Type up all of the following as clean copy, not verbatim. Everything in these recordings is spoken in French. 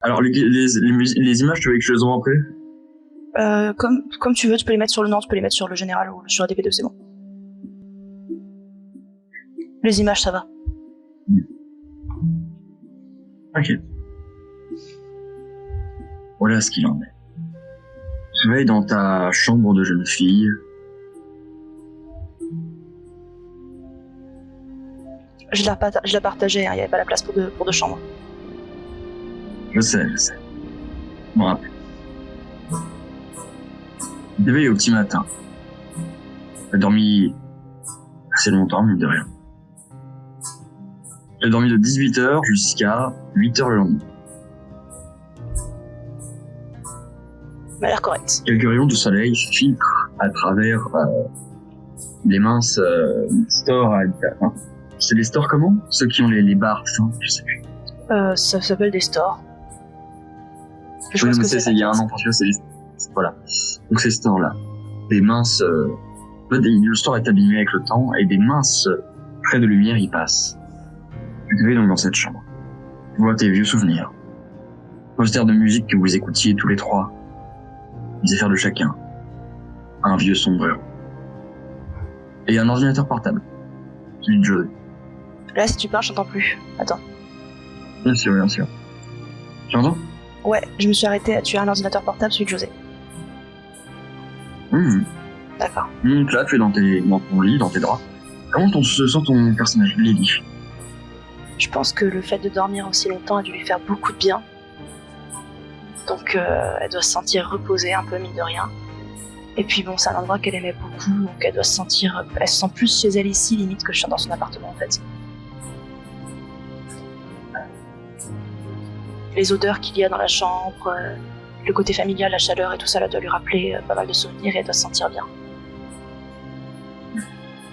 Alors, les images, tu veux que je les envoie après? Comme tu veux, tu peux les mettre sur le nom, tu peux les mettre sur le général ou sur la DP2, c'est bon. Les images, ça va. Ok. Voilà ce qu'il en est. Tu vas dans ta chambre de jeune fille. Je la partageais, hein, il n'y avait pas la place pour deux chambres. Je sais. Je me rappelle. Tu te réveilles au petit matin. Tu as dormi assez longtemps, mine de rien. Tu as dormi de 18h jusqu'à 8h le lendemain. Ça a l'air correct. Quelques rayons de soleil filtrent à travers les minces stores à hein. C'est des stores comment? Ceux qui ont les barres, je sais plus. Ça s'appelle des stores. Je pense que c'est il y a un an, parce que voilà. Donc ces stores-là, des minces... le store est abîmé avec le temps, et des minces traits de lumière y passent. Tu te mets donc dans cette chambre. Tu vois tes vieux souvenirs. Poster de musique que vous écoutiez tous les trois. Les affaires de chacun. Un vieux sombrero. Et un ordinateur portable. Celui de Joe. Là, si tu parles, je t'entends plus. Attends. Bien sûr. Tu entends? Ouais, je me suis arrêtée à tuer un ordinateur portable, celui de José. D'accord. Donc là, tu es dans ton lit, dans tes draps. Comment se sent ton personnage, Lily? Je pense que le fait de dormir aussi longtemps a dû lui faire beaucoup de bien. Donc elle doit se sentir reposée un peu, mine de rien. Et puis bon, c'est un endroit qu'elle aimait beaucoup, donc elle doit se sentir... Elle se sent plus chez elle ici, limite, que dans son appartement, en fait. Les odeurs qu'il y a dans la chambre, le côté familial, la chaleur et tout ça, là, doit lui rappeler pas mal de souvenirs et elle doit se sentir bien.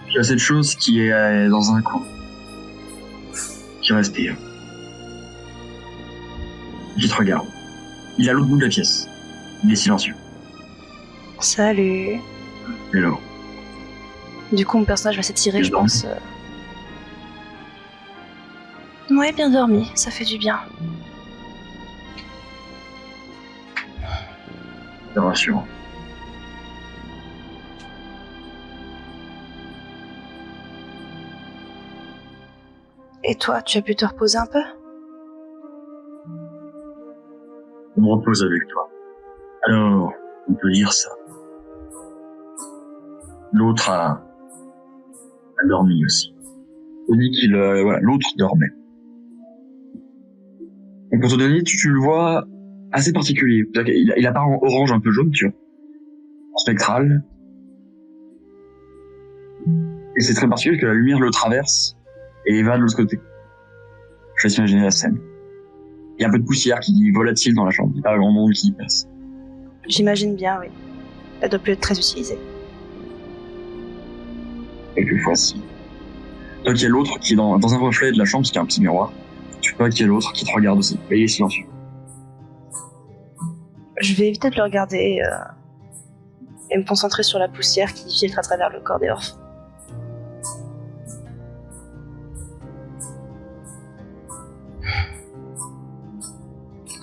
Tu as cette chose qui est dans un coin. Qui respire. Qui te regarde. Il est à l'autre bout de la pièce. Il est silencieux. Salut. Hello. Du coup, mon personnage va s'étirer, je pense. Ouais, bien dormi, ça fait du bien. C'est rassurant. Et toi, tu as pu te reposer un peu? On me repose avec toi. Alors, on peut dire ça. L'autre a dormi aussi. On dit qu'il... voilà, l'autre dormait. Donc pour te donner, tu le vois assez particulier. Il apparaît en orange un peu jaune, tu vois. Spectral. Et c'est très particulier que la lumière le traverse et va de l'autre côté. Je vais s'imaginer la scène. Il y a un peu de poussière qui volatile dans la chambre. Il n'y a pas grand monde qui y passe. J'imagine bien, oui. Elle doit plus être très utilisée. Quelquefois, si. Donc il y a l'autre qui est dans un reflet de la chambre, parce qu'il y a un petit miroir. Tu vois qu'il y a l'autre qui te regarde aussi. Et il est silencieux. Je vais éviter de le regarder et me concentrer sur la poussière qui filtre à travers le corps des orphes.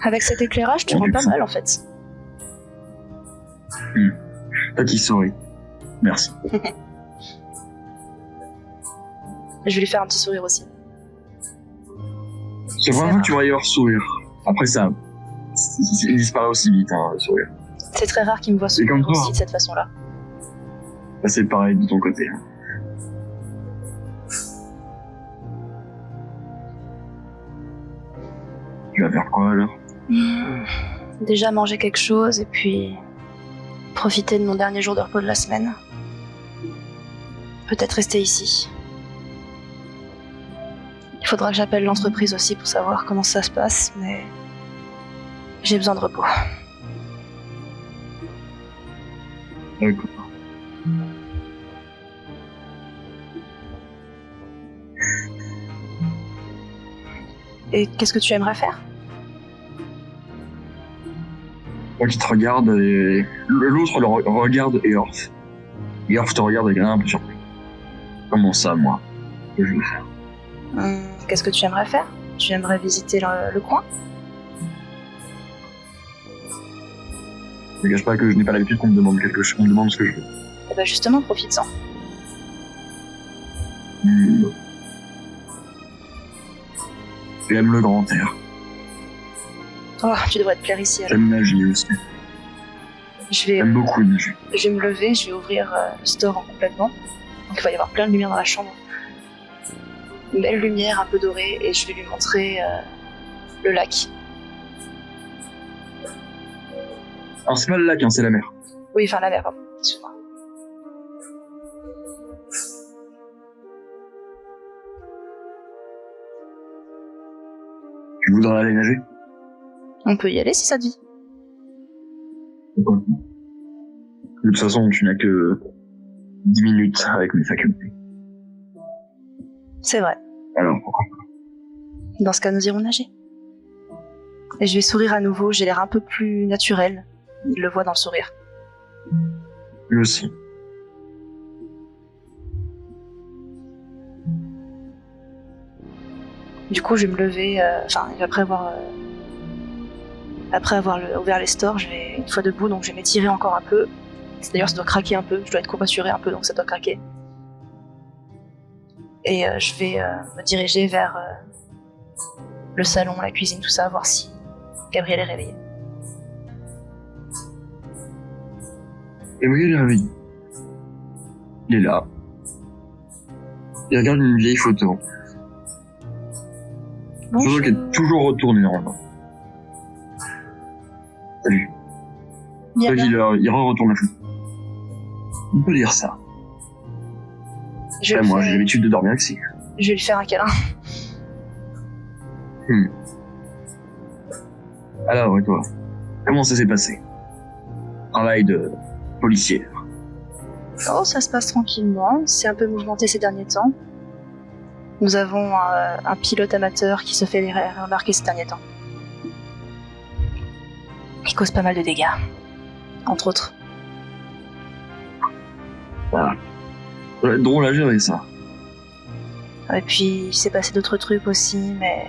Avec cet éclairage, tu rends pas mal en fait. Toi qui souris. Merci. Je vais lui faire un petit sourire aussi. C'est vraiment que tu vas y avoir sourire. Après ça, il disparaît aussi vite, hein, le sourire. C'est très rare qu'il me voit sourire aussi de cette façon-là. Bah, c'est pareil de ton côté. Tu vas faire quoi alors? Déjà manger quelque chose et puis profiter de mon dernier jour de repos de la semaine. Peut-être rester ici. Il faudra que j'appelle l'entreprise aussi pour savoir comment ça se passe, mais j'ai besoin de repos. D'accord. Et qu'est-ce que tu aimerais faire? Moi qui te regarde et l'autre le regarde et Orf. Et Orf te regarde et est un peu surpris. Comment ça, moi? Que je vais faire? Qu'est-ce que tu aimerais faire? Tu aimerais visiter le coin? Je ne cache pas que je n'ai pas l'habitude qu'on me demande quelque chose, qu'on me demande ce que je veux. Et ben justement, profite-en. J'aime le grand air. Oh, tu devrais te plaire ici. Alors. J'aime nager aussi. J'aime beaucoup nager. Je vais me lever, je vais ouvrir le store complètement. Donc il va y avoir plein de lumière dans la chambre. Une belle lumière un peu dorée et je vais lui montrer le lac. Alors c'est pas le lac, hein, c'est la mer. Oui, enfin la mer, pardon. Excuse-moi. Tu voudrais aller nager? On peut y aller si ça te dit. Pourquoi? De toute façon, tu n'as que 10 minutes avec mes facultés. C'est vrai. Alors, pourquoi? Dans ce cas, nous irons nager. Et je vais sourire à nouveau, j'ai l'air un peu plus naturel. Il le voit dans le sourire. Lui aussi. Du coup, je vais me lever, après avoir ouvert les stores, je vais une fois debout, donc je vais m'étirer encore un peu. D'ailleurs, ça doit craquer un peu, je dois être courbaturé un peu, donc ça doit craquer. Et je vais me diriger vers le salon, la cuisine, tout ça, voir si Gabriel est réveillé. Gabriel est réveillé. Il est là. Il regarde une vieille photo. Une photo qui est toujours retournée normalement. Salut. Bien. Il retourne la photo. On peut dire ça. Moi, j'ai l'habitude de dormir avec. Je vais lui faire un câlin. Alors, et toi? Comment ça s'est passé? Travail de policière. Oh, ça se passe tranquillement. C'est un peu mouvementé ces derniers temps. Nous avons un pilote amateur qui se fait remarquer ces derniers temps. Qui cause pas mal de dégâts. Entre autres. Voilà. Ça va être drôle à gérer, ça. Et puis, il s'est passé d'autres trucs aussi, mais...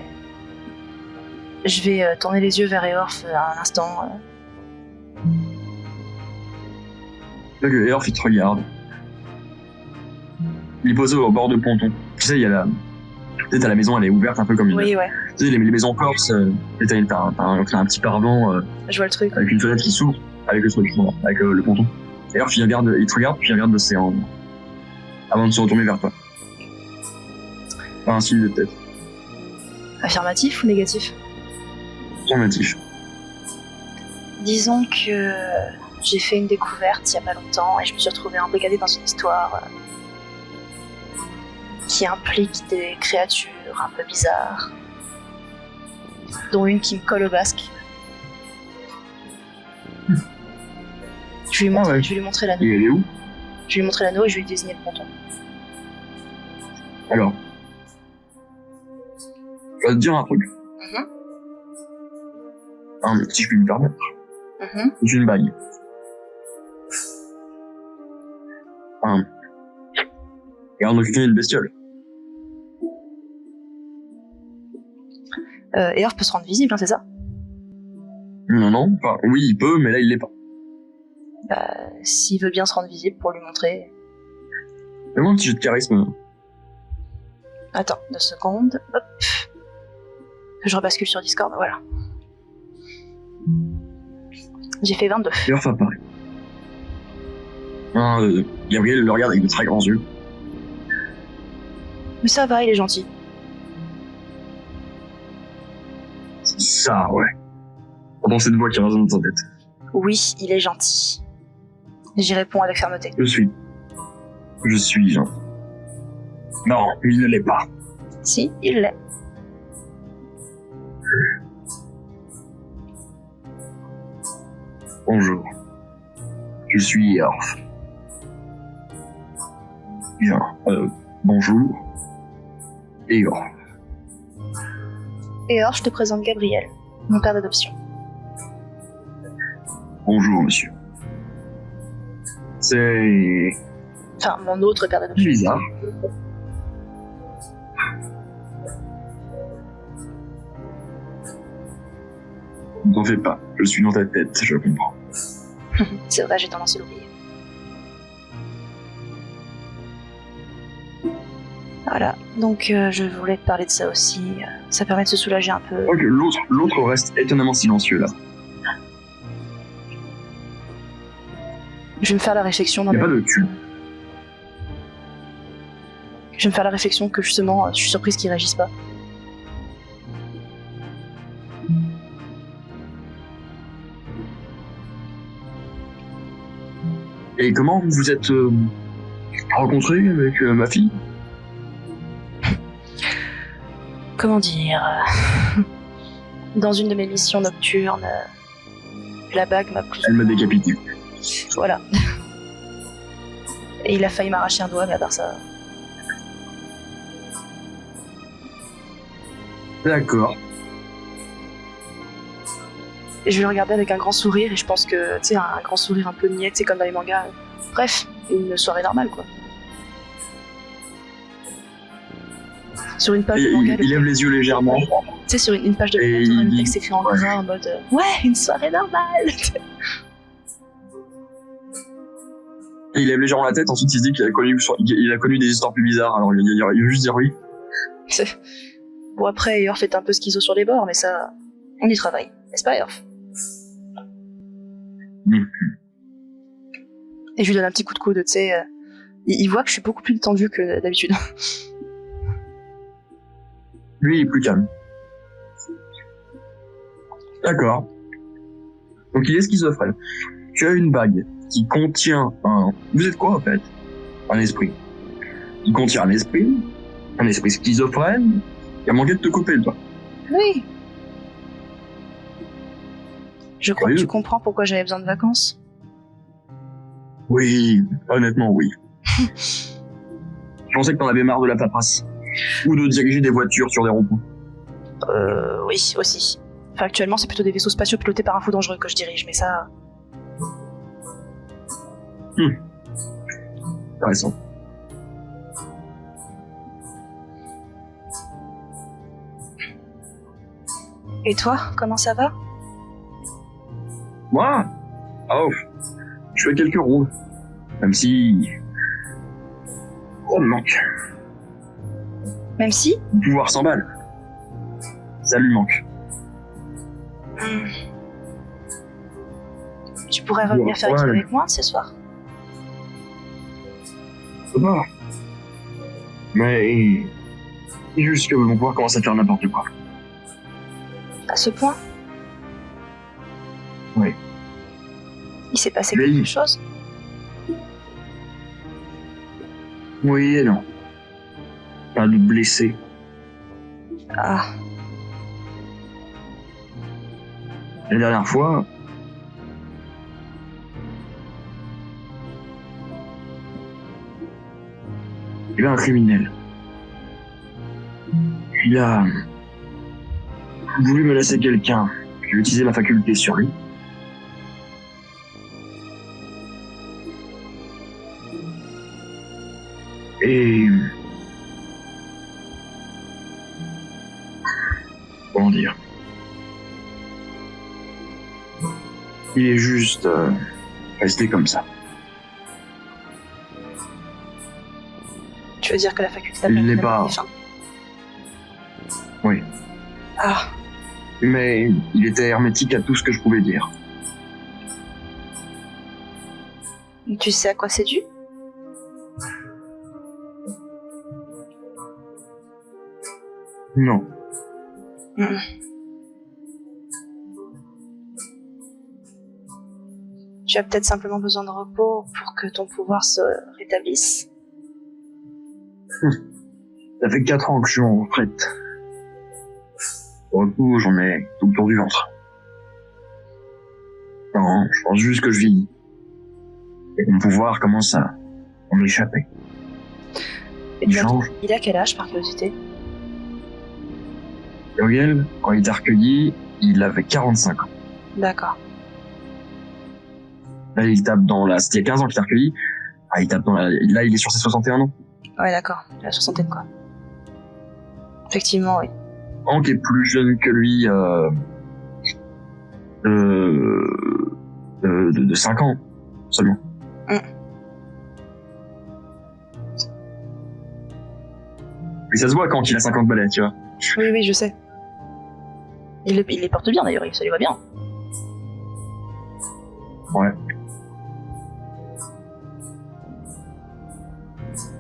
Je vais tourner les yeux vers Eorf un instant. Eorf, il te regarde. Il est posé au bord de ponton. Tu sais, il y a la... Tu sais, t'as la maison, elle est ouverte un peu comme une... Oui, ouais. Tu sais, les maisons corse, et t'as un petit paravent Je vois le truc. avec une fenêtre qui s'ouvre, avec le truc, avec le ponton. Eorf, il te regarde, puis il regarde l'océan. Avant de se retourner vers toi. Par un signe de tête. Affirmatif ou négatif? Affirmatif. Disons que j'ai fait une découverte il y a pas longtemps et je me suis retrouvée embrigadée dans une histoire qui implique des créatures un peu bizarres, dont une qui me colle au basque. Je vais lui montrer l'anneau. Et elle est où? Je vais lui montrer l'anneau et je vais lui désigner le ponton. Alors, je vais te dire un truc. Si je puis me permettre. C'est une bague. Et on a cuisiné une bestiole. Eorf peut se rendre visible, hein, c'est ça? Non. Enfin, oui, il peut, mais là, il l'est pas. S'il veut bien se rendre visible pour lui montrer... Fais-moi un petit jeu de charisme. Attends, 2 secondes. Hop. Je rebascule sur Discord, voilà. J'ai fait 22. Eorf apparaît. Gabriel le regarde avec de très grands yeux. Mais ça va, il est gentil. C'est ça, ouais. Pendant cette voix qui résonne dans sa tête. Oui, il est gentil. J'y réponds avec fermeté. Je suis gentil. Non, il ne l'est pas. Si, il l'est. Bonjour. Je suis Eorf. Bien. Bonjour. Eorf. Eorf, je te présente Gabriel, mon père d'adoption. Bonjour, monsieur. C'est... Enfin, mon autre père d'adoption. bizarre. Ne t'en fais pas, je suis dans ta tête, je comprends. C'est vrai, j'ai tendance à l'oublier. Voilà, donc je voulais te parler de ça aussi. Ça permet de se soulager un peu. Ok, l'autre reste étonnamment silencieux là. Je vais me faire la réflexion dans Il n'y a pas de tube. Je vais me faire la réflexion que justement, je suis surprise qu'ils réagissent pas. Et comment vous vous êtes rencontrés avec ma fille? Comment dire Dans une de mes missions nocturnes, la bague m'a plus... Elle m'a décapité. Voilà. Et il a failli m'arracher un doigt, mais à part ça... D'accord. Et je vais le regarder avec un grand sourire, et je pense que, tu sais, un grand sourire un peu niais, tu sais, comme dans les mangas. Bref, une soirée normale, quoi. Sur une page de manga... Il lève les yeux légèrement. Tu sais, sur une page de manga, t'aurais un texte écrit en gras, en mode... ouais, une soirée normale. Et il lève légèrement la tête, ensuite il se dit qu'il a connu des histoires plus bizarres, alors il va juste dire oui. Bon, après, Earth est un peu schizo sur les bords, mais ça... On y travaille, n'est-ce pas, Earth? Et je lui donne un petit coup de coude, tu sais... il voit que je suis beaucoup plus tendue que d'habitude. Lui, il est plus calme. D'accord. Donc il est schizophrène. Tu as une bague qui contient un... Vous êtes quoi en fait? Un esprit. Il contient un esprit schizophrène, qui a manqué de te couper, toi. Oui. Je crois que tu comprends pourquoi j'avais besoin de vacances. Oui, honnêtement oui. Je pensais que t'en avais marre de la paperasse. Ou de diriger des voitures sur des ronds-points. Oui, aussi. Enfin, actuellement, c'est plutôt des vaisseaux spatiaux pilotés par un fou dangereux que je dirige, mais ça... Intéressant. Et toi, comment ça va? Moi? Oh, je fais quelques rondes. Même si... Oh, me manque. Même si? Le pouvoir s'emballe. Ça lui manque. Tu pourrais revenir faire équipe avec moi ce soir? Ça va. Mais... C'est juste que mon pouvoir commence à faire n'importe quoi. À ce point? Oui. Il s'est passé quelque chose? Oui et non. Pas de blessé. Ah. La dernière fois... Il y avait un criminel. Il a... voulu menacer quelqu'un. J'ai utilisé ma faculté sur lui. Et... Comment dire? Il est juste resté comme ça. Tu veux dire que la faculté... Il n'est pas... Oui. Ah. Mais il était hermétique à tout ce que je pouvais dire. Tu sais à quoi c'est dû? Non. Tu as peut-être simplement besoin de repos pour que ton pouvoir se rétablisse. Ça fait 4 ans que je suis en retraite. Pour le coup, j'en ai tout le tour du ventre. Non, je pense juste que je vieillis. Et que mon pouvoir commence à m'échapper. Il a quel âge, par curiosité? Gabriel, quand il t'a recueilli, il avait 45 ans. D'accord. Là, il tape dans la... C'était il y a 15 ans qu'il t'a recueilli. Ah, il tape dans la... Là, il est sur ses 61 ans. Ouais, d'accord. La soixantaine, quoi. Effectivement, oui. Hank est plus jeune que lui de 5 ans seulement. Et ça se voit quand il a 50 balais, tu vois. Oui, je sais. Il les porte bien d'ailleurs, ça lui va bien. Ouais.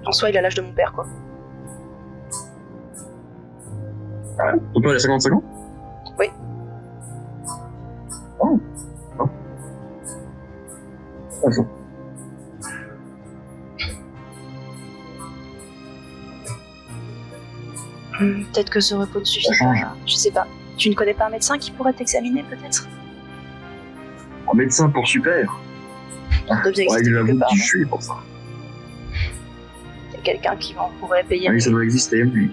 En soi, il a l'âge de mon père, quoi. Ton père, il a 55 ans? Oui. Oh. Enfin. Peut-être que ce repos ne suffit pas. Je sais pas. Tu ne connais pas un médecin qui pourrait t'examiner, peut-être? Un médecin pour super. On devient Ouais, exister quelque j'avoue part. que je suis pour ça. Il y a quelqu'un qui pourrait payer, Oui, ça doit exister, oui.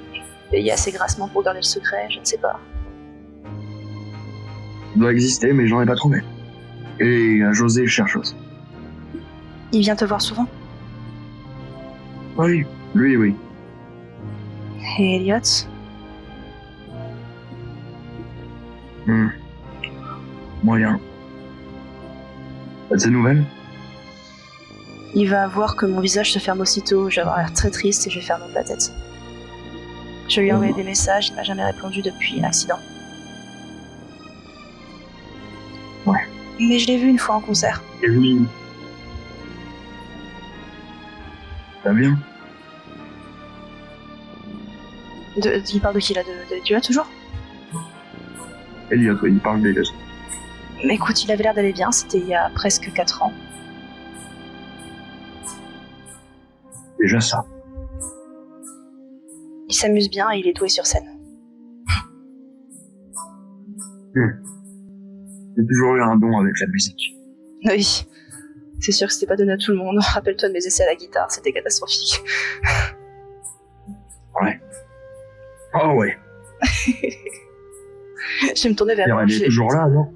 payer assez grassement pour garder le secret, je ne sais pas. Ça doit exister, mais j'en ai pas trouvé. Et José cherche aussi. Il vient te voir souvent? Oui, lui, oui. Et Elliot? Moyen. T'as de ces nouvelles? Il va voir que mon visage se ferme aussitôt, je vais avoir l'air très triste et je vais faire non de la tête. Je lui ai envoyé des messages, il m'a jamais répondu depuis l'accident. Ouais. Mais je l'ai vu une fois en concert. Et oui. Ça va bien? Il parle de qui là? De Elliot toujours? Elliot, oui, il parle des deux. Mais écoute, il avait l'air d'aller bien, c'était il y a presque 4 ans. Déjà ça. Il s'amuse bien et il est doué sur scène. J'ai toujours eu un don avec la musique. Oui, c'est sûr que c'était pas donné à tout le monde. Rappelle-toi de mes essais à la guitare, c'était catastrophique. Ouais. Oh ouais. Je vais me tourner vers Elle est toujours là, non?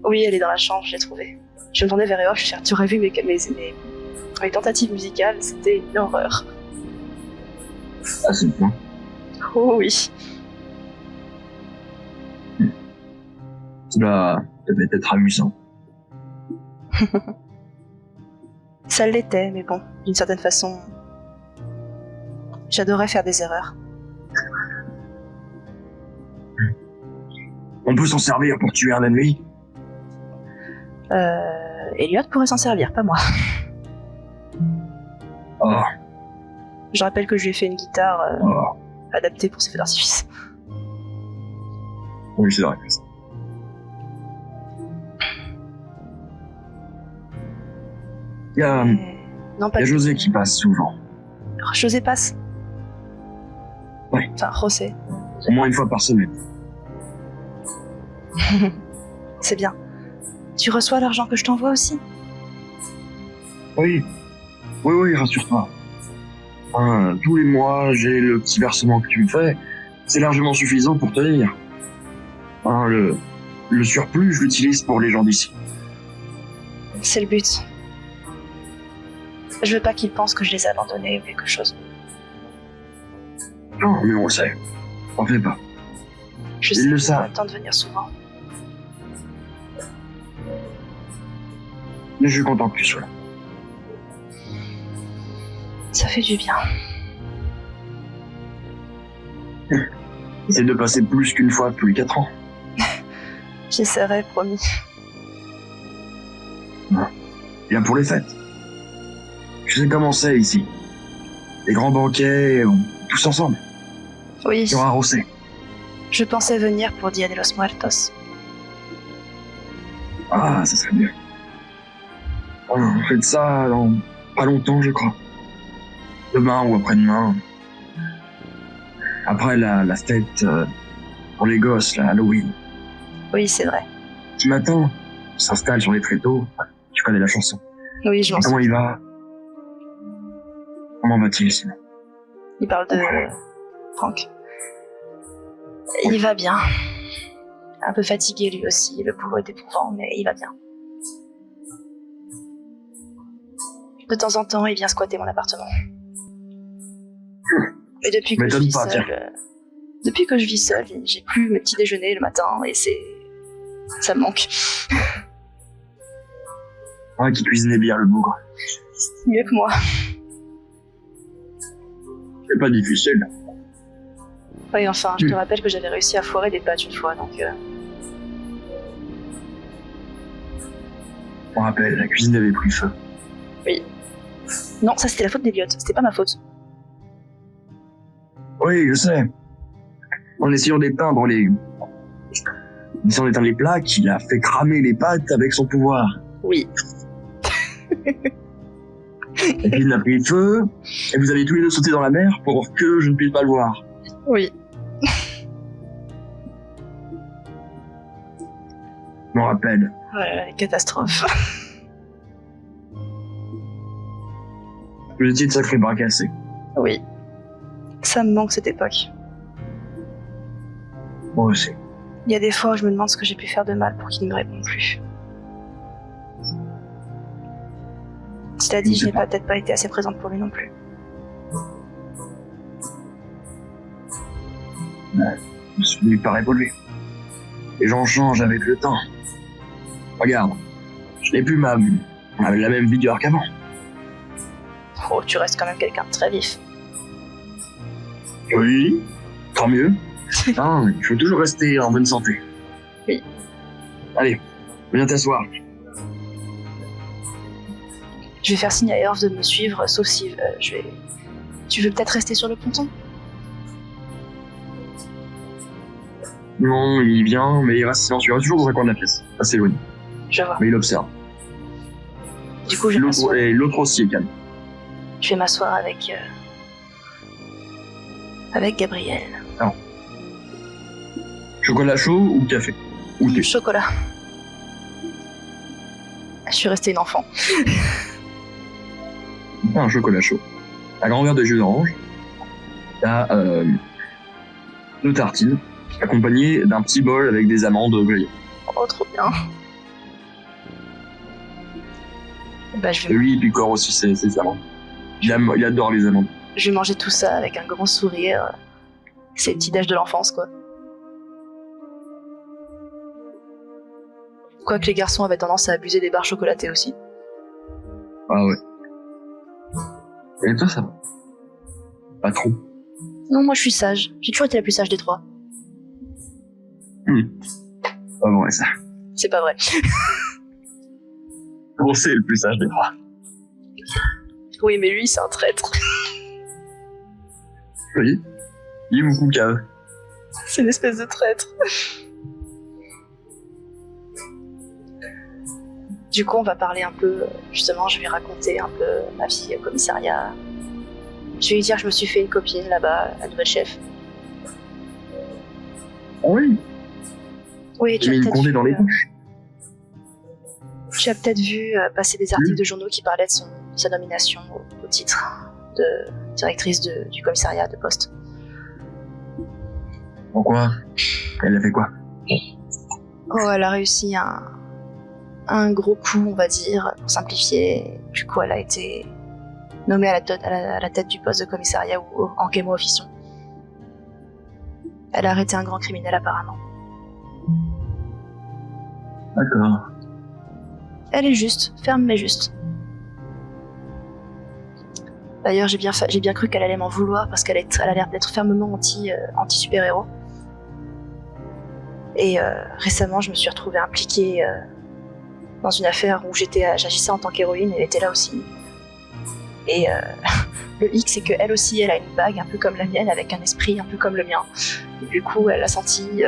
Oui, elle est dans la chambre, je l'ai trouvée. Je me tournais vers Eva, je tu aurais vu mes tentatives musicales, c'était une horreur. Ah, c'est bien. Oh oui. Ça devait être amusant. Ça l'était, mais bon, d'une certaine façon, j'adorais faire des erreurs. On peut s'en servir pour tuer un ennemi? Elliot pourrait s'en servir, pas moi. Oh. Je rappelle que je lui ai fait une guitare adaptée pour ses feux d'artifice. Oui, c'est vrai. Il y a, Non, pas José qui passe souvent. José passe? Ouais. Enfin, José. Au moins une fois par semaine. C'est bien. Tu reçois l'argent que je t'envoie aussi? Oui. Oui, rassure-toi. Tous les mois, j'ai le petit versement que tu me fais. C'est largement suffisant pour tenir. Le surplus, je l'utilise pour les gens d'ici. C'est le but. Je veux pas qu'ils pensent que je les ai abandonnés ou quelque chose. Non, mais on sait. T'en fais pas. Je sais qu'ils ont le temps de venir souvent. Mais je suis content que tu sois là. Ça fait du bien. C'est de passer plus qu'une fois tous les 4 ans. J'essaierai, promis. Bien pour les fêtes. Je sais comment c'est ici. Les grands banquets, tous ensemble. Oui. Sur un rosé. Je pensais venir pour Dia de los Muertos. Ah, ça serait bien. On fait de ça dans pas longtemps, je crois. Demain ou après-demain. Après la fête pour les gosses, là, Halloween. Oui, c'est vrai. Ce matin, on s'installe sur les tréteaux. Tu connais la chanson. Oui, je m'en souviens. Comment il va? Comment va-t-il sinon? Il parle de Franck. Il va bien. Un peu fatigué lui aussi, le boulot est éprouvant, mais il va bien. De temps en temps, il vient squatter mon appartement. Et depuis que je vis seule, j'ai plus mes petits déjeuners le matin et ça me manque. Ah, qui cuisinait bien le bougre. Mieux que moi. C'est pas difficile. Oui, enfin, je te rappelle que j'avais réussi à foirer des pâtes une fois, donc... Je me rappelle, la cuisine avait pris feu. Oui. Non, ça c'était la faute d'Eliott, c'était pas ma faute. Oui, je sais. En essayant d'éteindre les plaques, il a fait cramer les pâtes avec son pouvoir. Oui. La cuisine a pris feu, et vous avez tous les deux sauté dans la mer pour que je ne puisse pas le voir. Oui. Je m'en rappelle. Voilà, les catastrophes. Vous étiez de sacrés bras cassés. Oui. Ça me manque cette époque. Moi aussi. Il y a des fois où je me demande ce que j'ai pu faire de mal pour qu'il ne me réponde plus. Cela dit, je n'ai peut-être pas été assez présente pour lui non plus. Je suis pas évolué. Les gens changent avec le temps. Regarde, je n'ai plus la même vigueur qu'avant. Oh, tu restes quand même quelqu'un de très vif. Oui, tant mieux. Hein, il faut toujours rester en bonne santé. Oui. Allez, viens t'asseoir. Je vais faire signe à Eorf de me suivre, sauf si Tu veux peut-être rester sur le ponton? Non, il vient, mais il reste silencieux. Il reste toujours dans un coin de la pièce, assez éloigné. Je vois. Mais il observe. Du coup, je vais m'asseoir. Et l'autre aussi est calme. Je vais m'asseoir avec Gabriel. Alors. Chocolat chaud ou café? Ou thé? Chocolat. Je suis restée une enfant. Un chocolat chaud. Un grand verre de jus d'orange. T'as 2 tartines, accompagnées d'un petit bol avec des amandes grillées. Oh, trop bien. Bah, Lui, il picore aussi ses amandes. Il adore les amandes. Je vais manger tout ça avec un grand sourire. C'est le petit déj de l'enfance, quoi. Quoique les garçons avaient tendance à abuser des barres chocolatées aussi. Ah ouais. Et toi, ça va? Pas trop. Non, moi je suis sage. J'ai toujours été la plus sage des 3. Pas vrai, ça. C'est pas vrai. Bon, c'est le plus sage des 3. Oui, mais lui, c'est un traître. Oui. Il est beaucoup cave. C'est une espèce de traître. Du coup, on va parler un peu, justement, je vais raconter un peu ma vie au commissariat. Je vais lui dire que je me suis fait une copine là-bas, la nouvelle chef. Oui. Oui, tu as mis une condé dans les poches. Tu as peut-être vu passer des articles de journaux qui parlaient de sa nomination au titre de directrice du commissariat de poste. Pourquoi? Elle a fait quoi? Oh, elle a réussi un gros coup, on va dire, pour simplifier. Du coup, elle a été nommée à la tête du poste de commissariat en Kémo Officion. Elle a arrêté un grand criminel apparemment. D'accord. Elle est juste, ferme mais juste. D'ailleurs, j'ai bien cru qu'elle allait m'en vouloir parce qu'elle a l'air d'être fermement anti-super-héros. Et récemment, je me suis retrouvée impliquée dans une affaire où j'agissais en tant qu'héroïne, elle était là aussi. Et le hic, c'est qu'elle aussi, elle a une bague un peu comme la mienne, avec un esprit un peu comme le mien. Et du coup, elle a senti...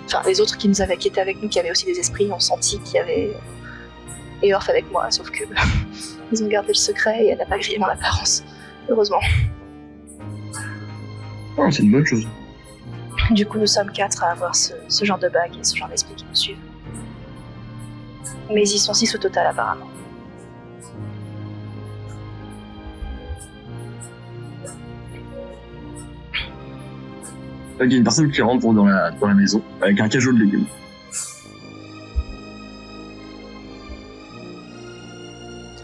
Enfin, les autres qui étaient avec nous, qui avaient aussi des esprits, ont senti qu'il y avait Eorf avec moi, sauf que ils ont gardé le secret et elle n'a pas grillé mon apparence. Heureusement. Oh, c'est une bonne chose. Du coup, nous sommes 4 à avoir ce genre de bague et ce genre d'esprit qui nous suivent. Mais ils sont 6 au total, apparemment. Il y a une personne qui rentre dans la maison avec un cajot de légumes.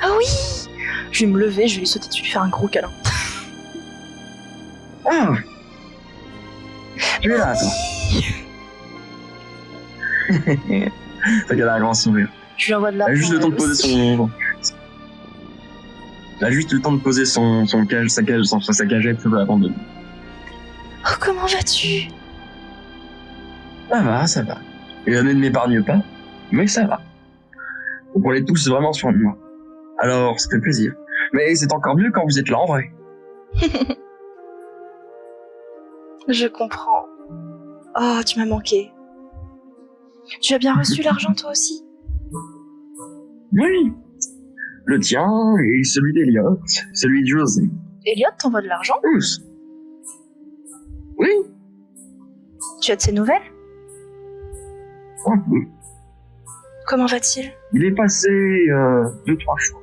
Ah oui! Je vais me lever, je vais lui sauter dessus, lui faire un gros câlin. Ah! Tu es là, toi. T'as qu'à un grand sourire. Je lui envoie de l'argent. Elle a juste le temps de poser son... Elle a juste le temps de poser sa cagette avant de... Oh, comment vas-tu? Ça va. Et l'année ne m'épargne pas, mais ça va. On est tous vraiment sur moi. Alors, ça fait plaisir. Mais c'est encore mieux quand vous êtes là en vrai. Je comprends. Oh, tu m'as manqué. Tu as bien reçu l'argent toi aussi? Oui. Le tien et celui d'Eliott, celui de José. Elliot t'envoie de l'argent? Tous. Oui, Tu as de ses nouvelles? un peu. Comment va-t-il? Il est passé 2-3 fois.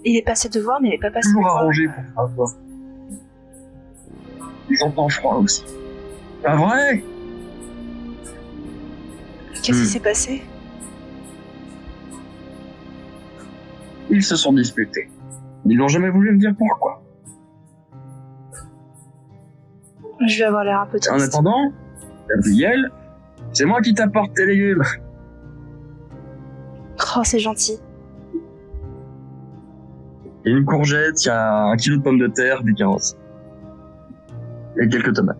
Il est passé te voir, mais il n'est pas passé Toujours te voir. arrangé pour avoir. Ils ont froid aussi. Pas vrai? Qu'est-ce qui s'est passé? Ils se sont disputés. Ils n'ont jamais voulu me dire pourquoi. Je vais avoir l'air un peu triste. En attendant, Gabriel, c'est moi qui t'apporte tes légumes. Oh, c'est gentil. Il y a une courgette, il y a 1 kilo de pommes de terre, des carottes. Et quelques tomates.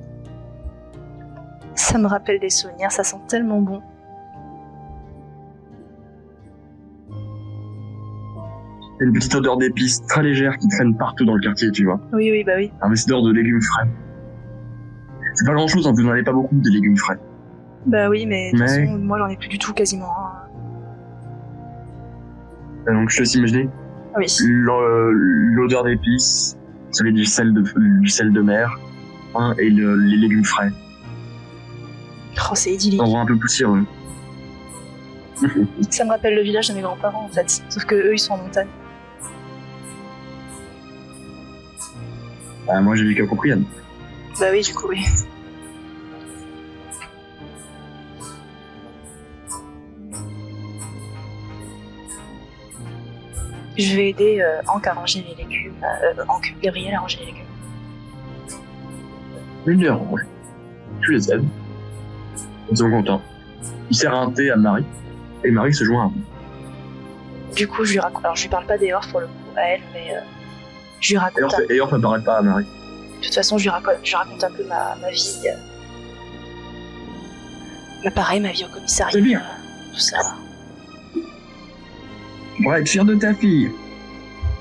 Ça me rappelle des souvenirs, ça sent tellement bon. Il y a une petite odeur d'épices très légère qui traîne partout dans le quartier, tu vois. Oui, bah oui. Un odeur de légumes frais. C'est pas grand chose, hein, vous n'en avez pas beaucoup de légumes frais. Bah oui, mais de toute façon, moi j'en ai plus du tout quasiment. Hein. Donc je te laisse imaginer Oui. l'odeur d'épices, celui du sel de mer, hein, et les légumes frais. Oh, c'est idyllique. On voit un peu poussiéreux. Ça me rappelle le village de mes grands-parents en fait. Sauf que eux ils sont en montagne. Bah, moi j'ai vécu à Propriane. Bah oui, du coup, oui. Je vais aider Hank à ranger les légumes. Gabriel à ranger les légumes. Une heure, ouais. Tu les aides. Ils sont contents. Il sert un thé à Marie, et Marie se joint à vous. Du coup, je lui raconte. Alors, je lui parle pas d'Eorf pour le coup à elle, mais je lui raconte. Et Orf ne paraît pas à Marie. De toute façon, je raconte un peu ma vie. Pareil, ma vie au commissariat. C'est bien. Tout ça. Tu pourrais être fier de ta fille.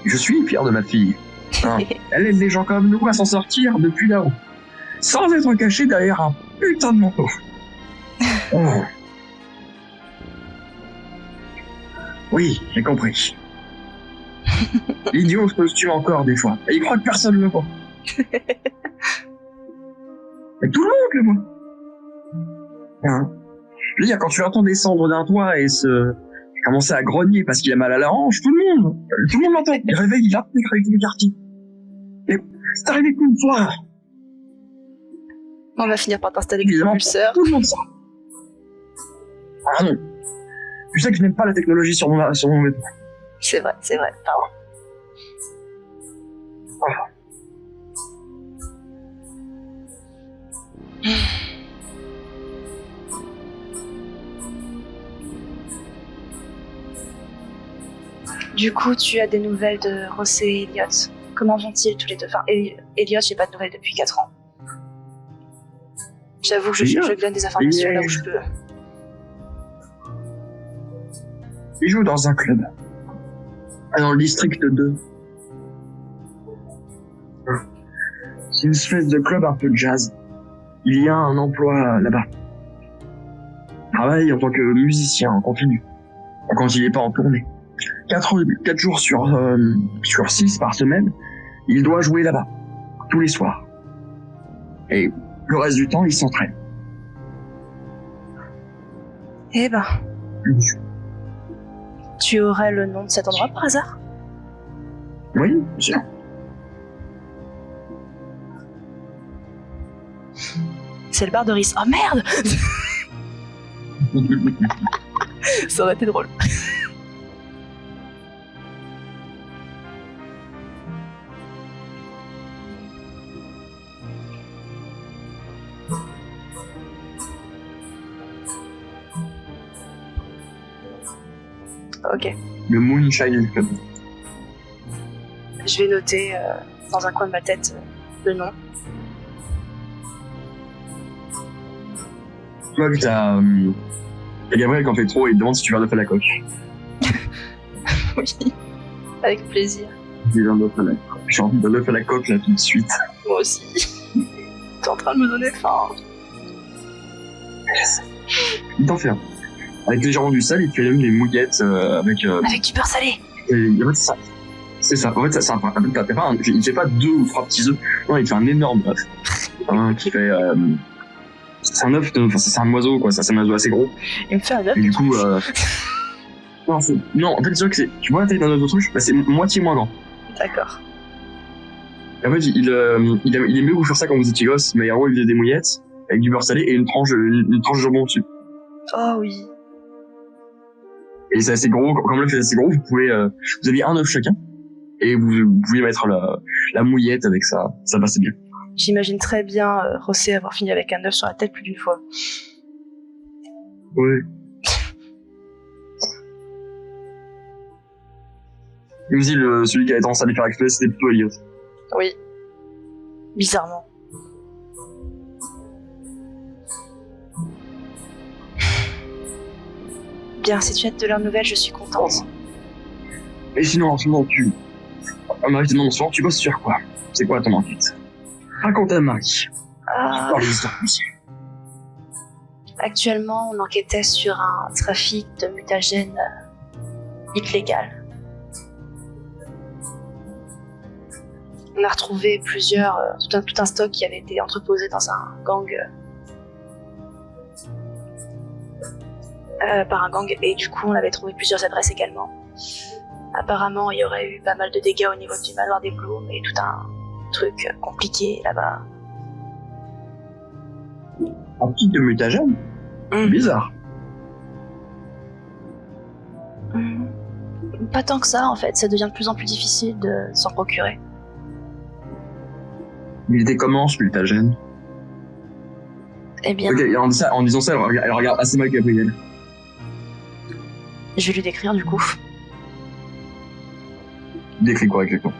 Je suis fier de ma fille. Hein. Elle aide les gens comme nous à s'en sortir depuis là-haut. Sans être cachée derrière un putain de manteau. Oh. Oui, j'ai compris. L'idiot se costume encore des fois. Et il croit que personne ne le voit. Mais tout le monde le voit. Hein. Je veux dire, quand tu l'entends descendre d'un toit et commencer à grogner parce qu'il a mal à la hanche, tout le monde l'entend. Il réveille le quartier. Et c'est arrivé qu'une fois. On va finir par t'installer avec le Évidemment, pulseur. tout le monde sent. Ah non. Tu sais que je n'aime pas la technologie sur mon vêtement. C'est vrai, pardon. Voilà. Du coup, tu as des nouvelles de Rossé et Elliot. Comment vont-ils tous les deux? Enfin, Elliot, j'ai pas de nouvelles depuis 4 ans. J'avoue que je glane des informations là où je peux. Il joue dans un club. Dans le district 2. C'est une espèce de club un peu de jazz. Il y a un emploi là-bas. Il travaille en tant que musicien en continu. Quand il n'est pas en tournée. 4 jours sur 6 par semaine, il doit jouer là-bas. Tous les soirs. Et le reste du temps, il s'entraîne. Eh ben. Tu aurais le nom de cet endroit par hasard? Oui, bien sûr. C'est le bar de Rhys. Oh merde! Ça aurait été drôle. Ok. Le Moonshine Club. Je vais noter dans un coin de ma tête le nom. Tu vois, vu que t'as Gabriel qui en fait trop, il te demande si tu veux un œuf à la coque. Oui, avec plaisir. J'ai un œuf à la coque. J'ai envie d'un œuf à la coque là tout de suite. Moi aussi. T'es en train de me donner faim. Il t'en fait un. Avec légèrement du sel, il te fait même des mouillettes avec... Avec du beurre salé. Et en fait, c'est ça. En fait, il fait pas 2 ou 3 petits œufs. Non, il te fait un énorme œuf. Qui fait... c'est un œuf, c'est un oiseau, quoi. C'est un oiseau assez gros. Il me fait un œuf. Et du coup... non, en fait, c'est vrai que c'est... Tu vois la taille d'un oiseau truche, bah, c'est moitié moins grand. D'accord. Et en fait, il aimait vous faire ça quand vous étiez gosse, mais en gros, il faisait des mouillettes avec du beurre salé et une tranche de jambon dessus. Oh oui. Et c'est assez gros, comme l'œuf est assez gros, vous aviez un œuf chacun, et vous pouviez mettre la mouillette avec ça passait bien. J'imagine très bien José avoir fini avec un œuf sur la tête plus d'une fois. Oui. Il me dit, celui qui avait tendance à les faire exploser, c'était plutôt Elliot. Oui. Bizarrement. Bien, si tu as de leurs nouvelles, je suis contente. Et sinon, en ce moment, Marie te demande en ce moment, tu bosses sur quoi? C'est quoi ton enquête? Raconte à Marie. Parle des histoires policières. Actuellement, on enquêtait sur un trafic de mutagènes illégal. On a retrouvé tout un stock qui avait été entreposé dans un gang par un gang, et du coup on avait trouvé plusieurs adresses également. Apparemment il y aurait eu pas mal de dégâts au niveau du manoir des Blooms et tout un truc compliqué là-bas. Un petit de mutagène? Bizarre. Pas tant que ça en fait, ça devient de plus en plus difficile de s'en procurer. Il était comment ce mutagène? Eh bien... Ok, en disant ça, elle regarde assez mal Gabriel. Je vais lui décrire du coup. Décris quoi exactement?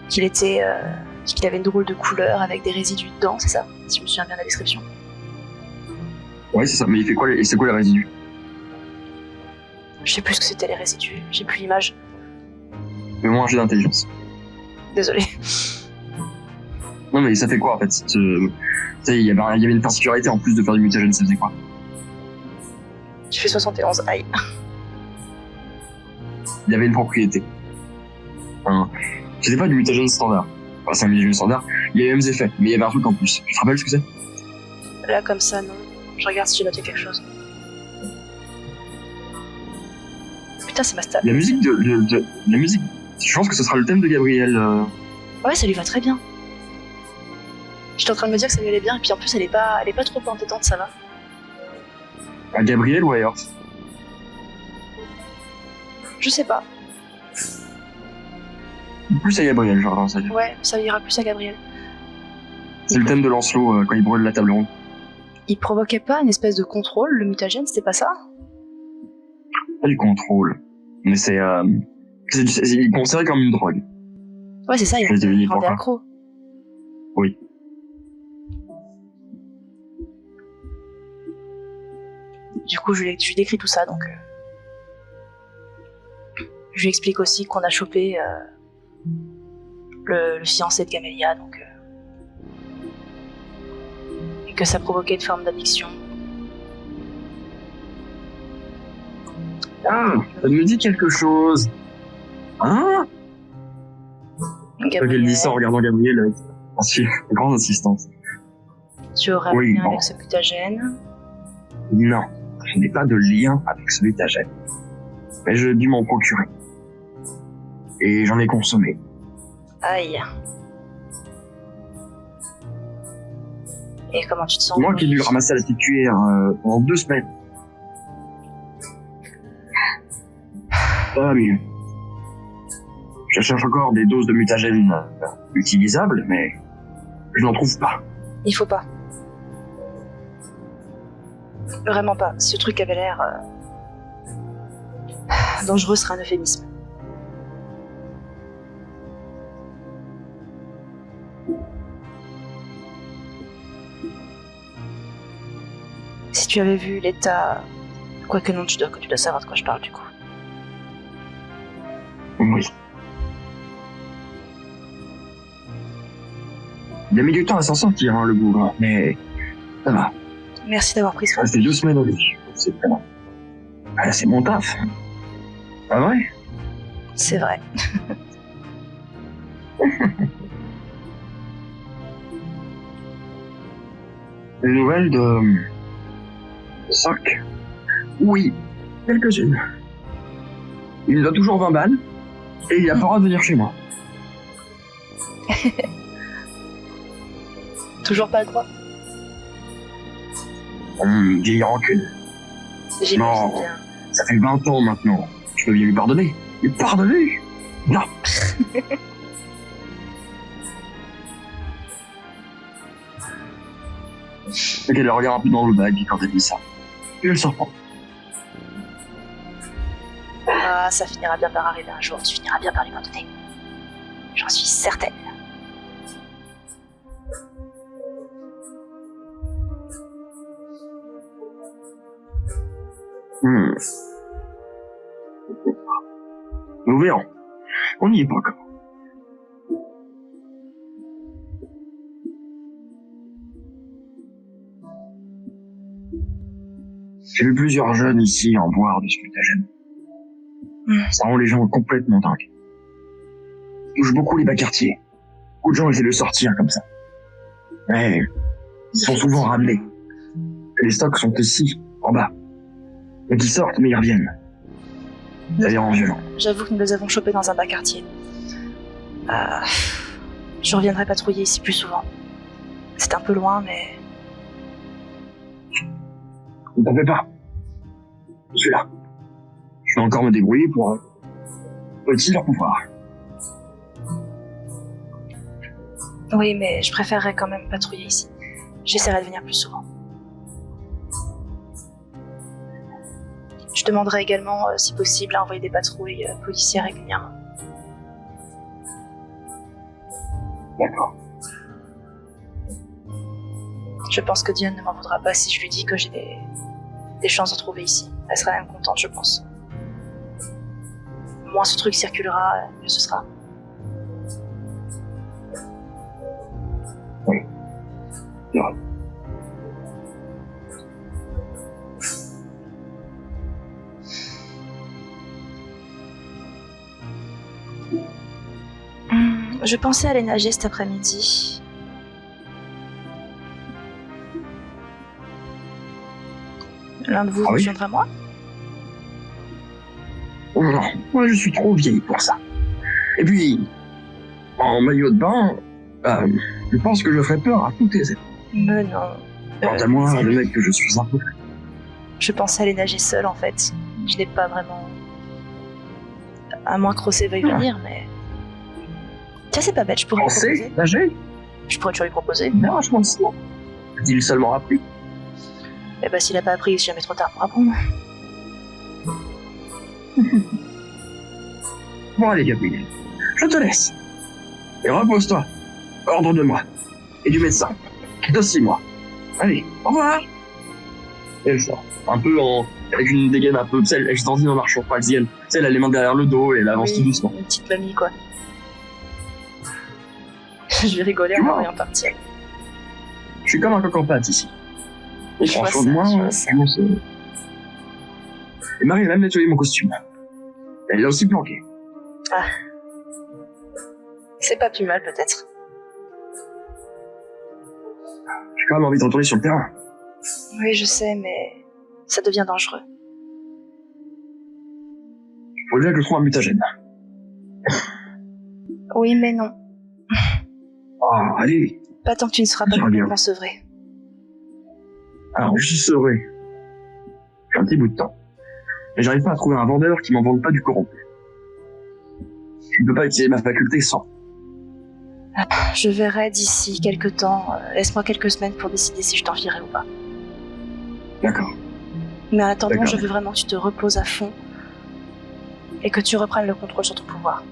Qu'il avait une drôle de couleur avec des résidus dedans, c'est ça? Si je me souviens bien de la description. Ouais, c'est ça, mais il fait quoi, et c'est quoi les résidus? Je sais plus ce que c'était les résidus, j'ai plus l'image. Mais moi, j'ai d'intelligence. Désolé. Non, mais ça fait quoi en fait? Tu sais, il y avait une particularité en plus de faire du mutagène, ça faisait quoi? Tu fais 71, aïe. Il y avait une propriété. C'était pas du mutagène standard. Enfin, c'est un mutagène standard. Il y avait les mêmes effets, mais il y avait un truc en plus. Tu te rappelles ce que c'est? Là, comme ça, non. Je regarde si j'ai noté quelque chose. Putain, c'est ma stab. La musique la musique, je pense que ce sera le thème de Gabriel. Ouais, ça lui va très bien. J'étais en train de me dire que ça lui allait bien, et puis en plus, elle est pas trop entêtante, ça va. À Gabriel ou ailleurs? Je sais pas. Plus à Gabriel, genre dans ça. Ouais, ça ira plus à Gabriel. C'est le thème de Lancelot quand il brûle la table ronde. Il provoquait pas une espèce de contrôle, le mutagène, c'était pas ça? Pas du contrôle. Mais c'est il est considéré comme une drogue. Ouais, c'est ça, il rendait accro. Oui. Du coup, je lui décris tout ça, donc... Je lui explique aussi qu'on a chopé le fiancé de Camélia, donc... et que ça provoquait une forme d'addiction. Ah, ça me dit quelque chose. Hein? Gabriel, Elle dit ça en regardant Gabriel avec grande insistance. Tu aurais un lien avec ce mutagène? Non, je n'ai pas de lien avec ce mutagène. Mais je dû m'en procurer. Et j'en ai consommé. Aïe. Et comment tu te sens? Moi qui ai dû le ramasser à la petite cuillère pendant 2 semaines. Ça va mieux. Je cherche encore des doses de mutagène utilisables, mais je n'en trouve pas. Il faut pas. Vraiment pas. Ce truc avait l'air Dangereux serait un euphémisme. Si tu avais vu l'état... Quoique non, tu dois savoir de quoi je parle du coup. Oui. Il a mis du temps à s'en sortir, hein, le bougre, mais ça va. Merci d'avoir pris soin. Resté 2 semaines au lit, c'est vraiment... Ah, c'est mon taf. Pas vrai? C'est vrai. Des nouvelles de Soc? Oui, quelques-unes. Il doit toujours 20 balles, et il a pas le droit de venir chez moi. Toujours pas le droit. Vieille rancune. J'imagine Non. bien. Ça fait 20 ans maintenant. Je peux bien lui pardonner. Lui pardonner? Non. Ok, elle regarde un peu dans le bag quand elle dit ça. Puis elle se reprend. Ah, ça finira bien par arriver un jour. Tu finiras bien par lui pardonner. J'en suis certaine. Nous verrons. On n'y est pas encore. J'ai vu plusieurs jeunes ici en boire de ce mutagène. Ça rend les gens complètement dingues. Ils touchent beaucoup les bas quartiers. Beaucoup de gens essaient de sortir comme ça. Mais ils sont souvent ramenés. Et les stocks sont ici, en bas. Donc ils sortent, mais ils reviennent. D'ailleurs en violent. J'avoue que nous les avons chopés dans un bas quartier. Je reviendrai patrouiller ici plus souvent. C'est un peu loin, mais... Ne t'en fais pas. Je suis là. Je vais encore me débrouiller pour utiliser leur pouvoir. Oui, mais je préférerais quand même patrouiller ici. J'essaierai de venir plus souvent. Je demanderai également, si possible, à envoyer des patrouilles policières régulièrement. D'accord. Je pense que Diane ne m'en voudra pas si je lui dis que j'ai des chances de trouver ici. Elle sera même contente, je pense. Moins ce truc circulera, mieux ce sera. Oui. C'est vrai. Je pensais aller nager cet après-midi. L'un de vous oui rejoindra moi? Oh non, moi je suis trop vieille pour ça. Et puis, en maillot de bain, je pense que je ferais peur à tous tes amis. Mais non. Quant à moi, le mec que je suis un peu. Je pensais aller nager seule en fait. Je n'ai pas vraiment... À moins que Rossé veuille venir, mais... Tiens, c'est pas bête, je pourrais lui Penser, proposer. nager? Je pourrais toujours lui proposer. Non, je pense pas. A-t-il seulement appris? Eh ben, s'il a pas appris, c'est jamais trop tard pour apprendre. Bon allez Gabriel, je te laisse. Et repose-toi. Ordre de moi. Et du médecin. De 6 mois. Allez, au revoir. Et elle sort. Un peu avec une dégaine un peu, tu sais, elle se dandine en marchant parisienne. Tu sais, elle a les mains derrière le dos et elle avance tout doucement. Une petite mamie, quoi. Je vais rigoler en voyant partir. Je suis comme un coq en pâte ici. Et Je vois franchement, ça, moi, je vois ça. vraiment, c'est... Et Marie a même nettoyé mon costume. Elle l'a aussi planqué. Ah. C'est pas plus mal, peut-être. J'ai quand même envie de retourner sur le terrain. Oui, je sais, mais ça devient dangereux. Faut bien que je trouve un mutagène. Oui, mais non. Ah, allez. Pas tant que tu ne seras pas J'aimerais bien. complètement sevré. Alors, j'y serai. J'ai un petit bout de temps. Mais j'arrive pas à trouver un vendeur qui m'en vende pas du corrompu. Je ne peux pas utiliser ma faculté sans. Je verrai d'ici quelques temps. Laisse-moi quelques semaines pour décider si je t'enfilerai ou pas. D'accord. Mais en attendant, D'accord. je veux vraiment que tu te reposes à fond. et que tu reprennes le contrôle sur ton pouvoir.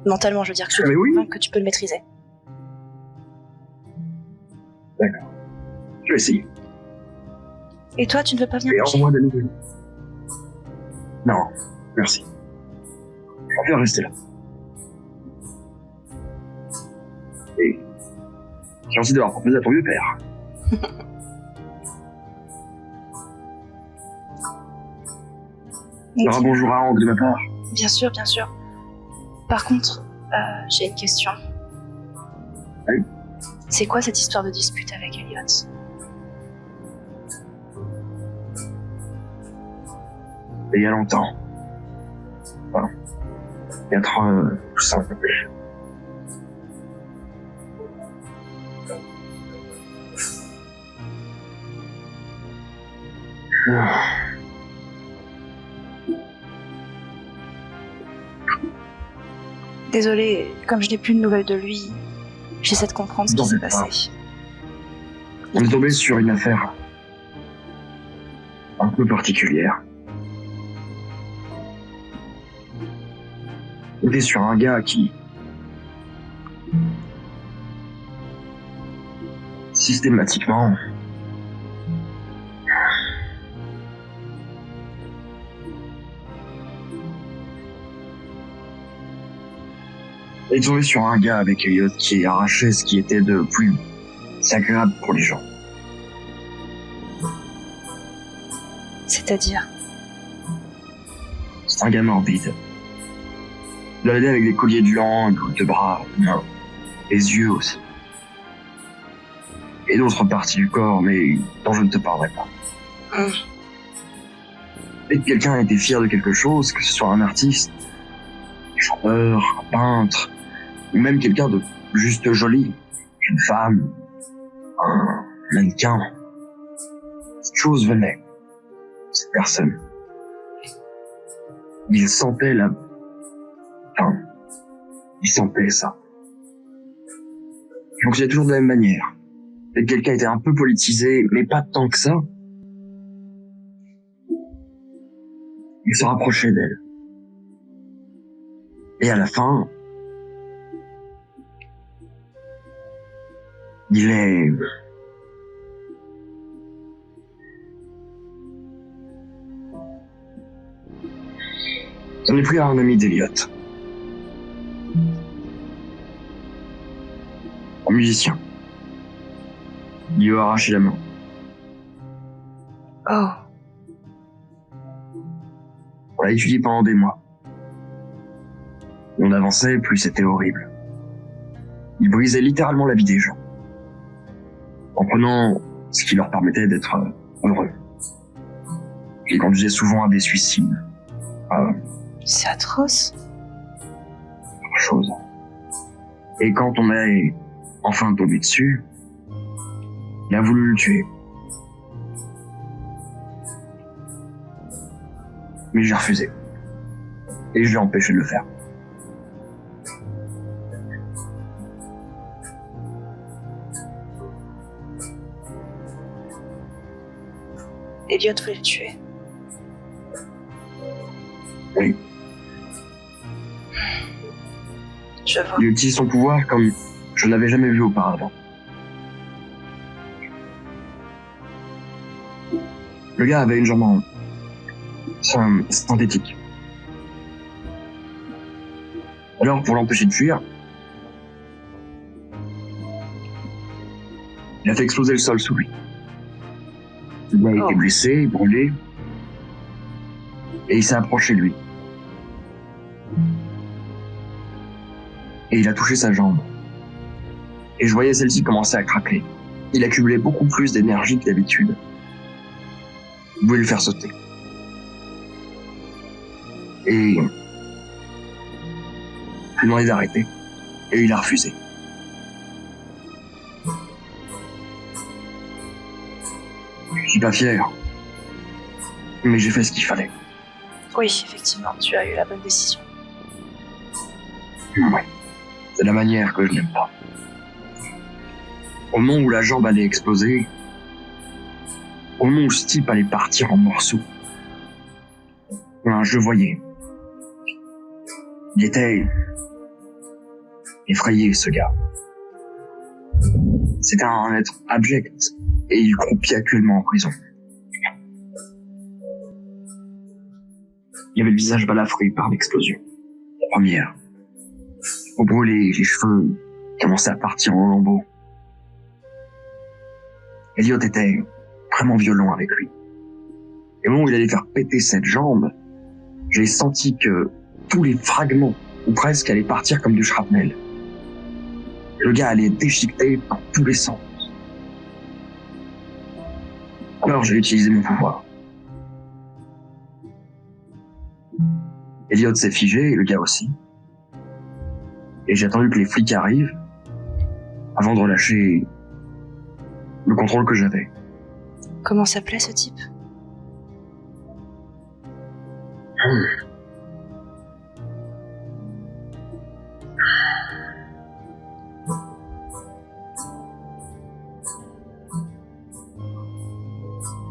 Mentalement, je veux dire que je te convainc que tu peux le maîtriser. D'accord. Je vais essayer. Et toi, tu ne veux pas venir? Et envoie de nouvelles. Non, merci. Je préfère rester là. Et gentil d'avoir proposé à ton vieux père. Tu diras bonjour à Hank de ma part. Bien sûr, bien sûr. Par contre, j'ai une question. Oui. C'est quoi cette histoire de dispute avec Elliot? Il y a longtemps. Enfin, 4 ans ou 5 ans. Désolée, comme je n'ai plus de nouvelles de lui, j'essaie de comprendre ce qui s'est passé. On est tombé sur une affaire un peu particulière. On était sur un gars qui systématiquement est tombé sur un gars avec Elliot qui arrachait ce qui était de plus agréable pour les gens. C'est-à-dire? C'est un gars morbide. Il l'aidait avec des colliers de langue, de bras, de mains, les yeux aussi. Et d'autres parties du corps, mais dont je ne te parlerai pas. Dès que quelqu'un était fier de quelque chose, que ce soit un artiste, un chanteur, un peintre, ou même quelqu'un de juste joli, une femme, un mannequin, cette chose venait, cette personne. Il sentait il sentait ça. Je fonctionnais toujours de la même manière. Dès que quelqu'un était un peu politisé, mais pas tant que ça, il se rapprochait d'elle. Et à la fin, il est... J'en ai pris à un ami d'Eliot. Un musicien. Il lui a arraché la main. Oh. On l'a étudié pendant des mois. On avançait, plus c'était horrible. Il brisait littéralement la vie des gens. En prenant ce qui leur permettait d'être heureux. Il conduisait souvent à des suicides. C'est atroce. Chose. Et quand on est enfin tombé dessus, il a voulu le tuer. Mais j'ai refusé. Et je l'ai empêché de le faire. Elliot voulait le tuer. Oui. Je vois. Il utilise son pouvoir comme je n'avais jamais vu auparavant. Le gars avait une jambe en synthétique. Alors, pour l'empêcher de fuir, il a fait exploser le sol sous lui. Le gars a été blessé, brûlé, et il s'est approché de lui. Et il a touché sa jambe. Et je voyais celle-ci commencer à craquer. Il accumulait beaucoup plus d'énergie que d'habitude. Il voulait le faire sauter. Et je lui ai demandé d'arrêter. Et il a refusé. Je suis pas fier. Mais j'ai fait ce qu'il fallait. Oui, effectivement, tu as eu la bonne décision. Ouais. C'est la manière que je n'aime pas. Au moment où la jambe allait exploser, au moment où ce type allait partir en morceaux, je voyais Il était effrayé, ce gars. C'était un être abject et il croupit actuellement en prison. Il avait le visage balafré par l'explosion. La première. Au brûlé, les cheveux commençaient à partir en lambeaux. Elliot était vraiment violent avec lui. Et au moment où il allait faire péter cette jambe, j'ai senti que tous les fragments, ou presque, allaient partir comme du shrapnel. Le gars allait être déchiqueté dans tous les sens. Alors j'ai utilisé mon pouvoir. Elliot s'est figé, et le gars aussi. Et j'ai attendu que les flics arrivent avant de relâcher le contrôle que j'avais. Comment s'appelait ce type?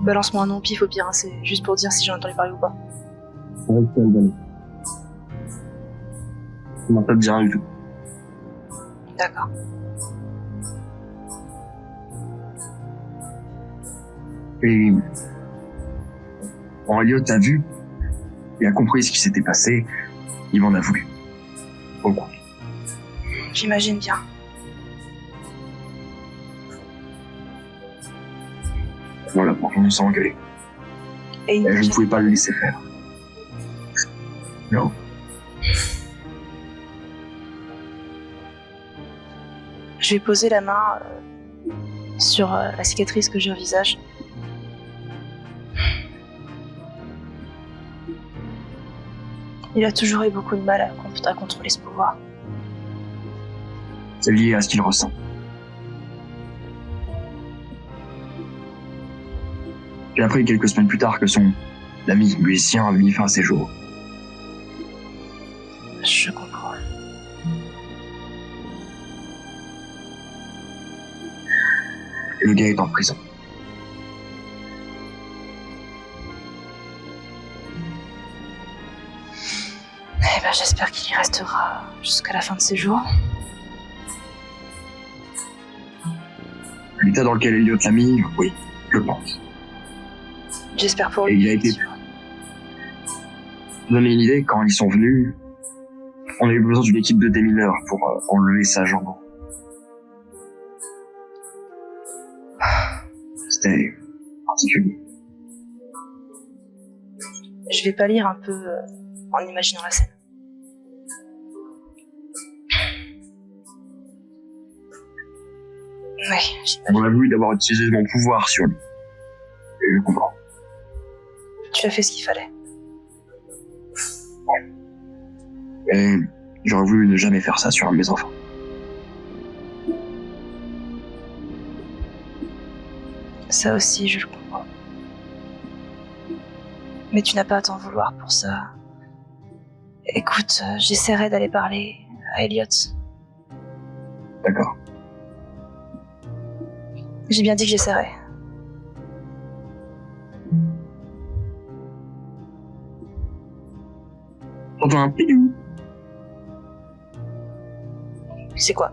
Balance-moi un nom pif au pire, hein, c'est juste pour dire si j'en ai entendu parler ou pas. On m'a pas bien du tout. D'accord. Et quand Elliot a vu, il a compris ce qui s'était passé, il m'en a voulu. Beaucoup. J'imagine bien. Voilà, pourquoi on s'est engueulé. Et Je ne pouvais pas le laisser faire. Non. Je vais poser la main sur la cicatrice que j'ai au visage. Il a toujours eu beaucoup de mal à contrôler ce pouvoir. C'est lié à ce qu'il ressent. J'ai appris quelques semaines plus tard que son ami musicien avait mis fin à ses jours. Je comprends. Et le gars est en prison. Eh ben, j'espère qu'il y restera jusqu'à la fin de ses jours. L'état dans lequel Elliot l'a mis, oui, je pense. J'espère pour Et lui. il a été... Pour donner une idée, quand ils sont venus, on a eu besoin d'une équipe de démineurs pour enlever sa jambe. C'était particulier. Je vais pâlir un peu en imaginant la scène. Ouais, j'imagine. On a voulu d'avoir utilisé mon pouvoir sur lui. Et je comprends. Tu as fait ce qu'il fallait. Et j'aurais voulu ne jamais faire ça sur un de mes enfants. Ça aussi, je le comprends. Mais tu n'as pas à t'en vouloir pour ça. Écoute, j'essaierai d'aller parler à Elliot. D'accord. J'ai bien dit que j'essaierai. J'entends un pidou. C'est quoi?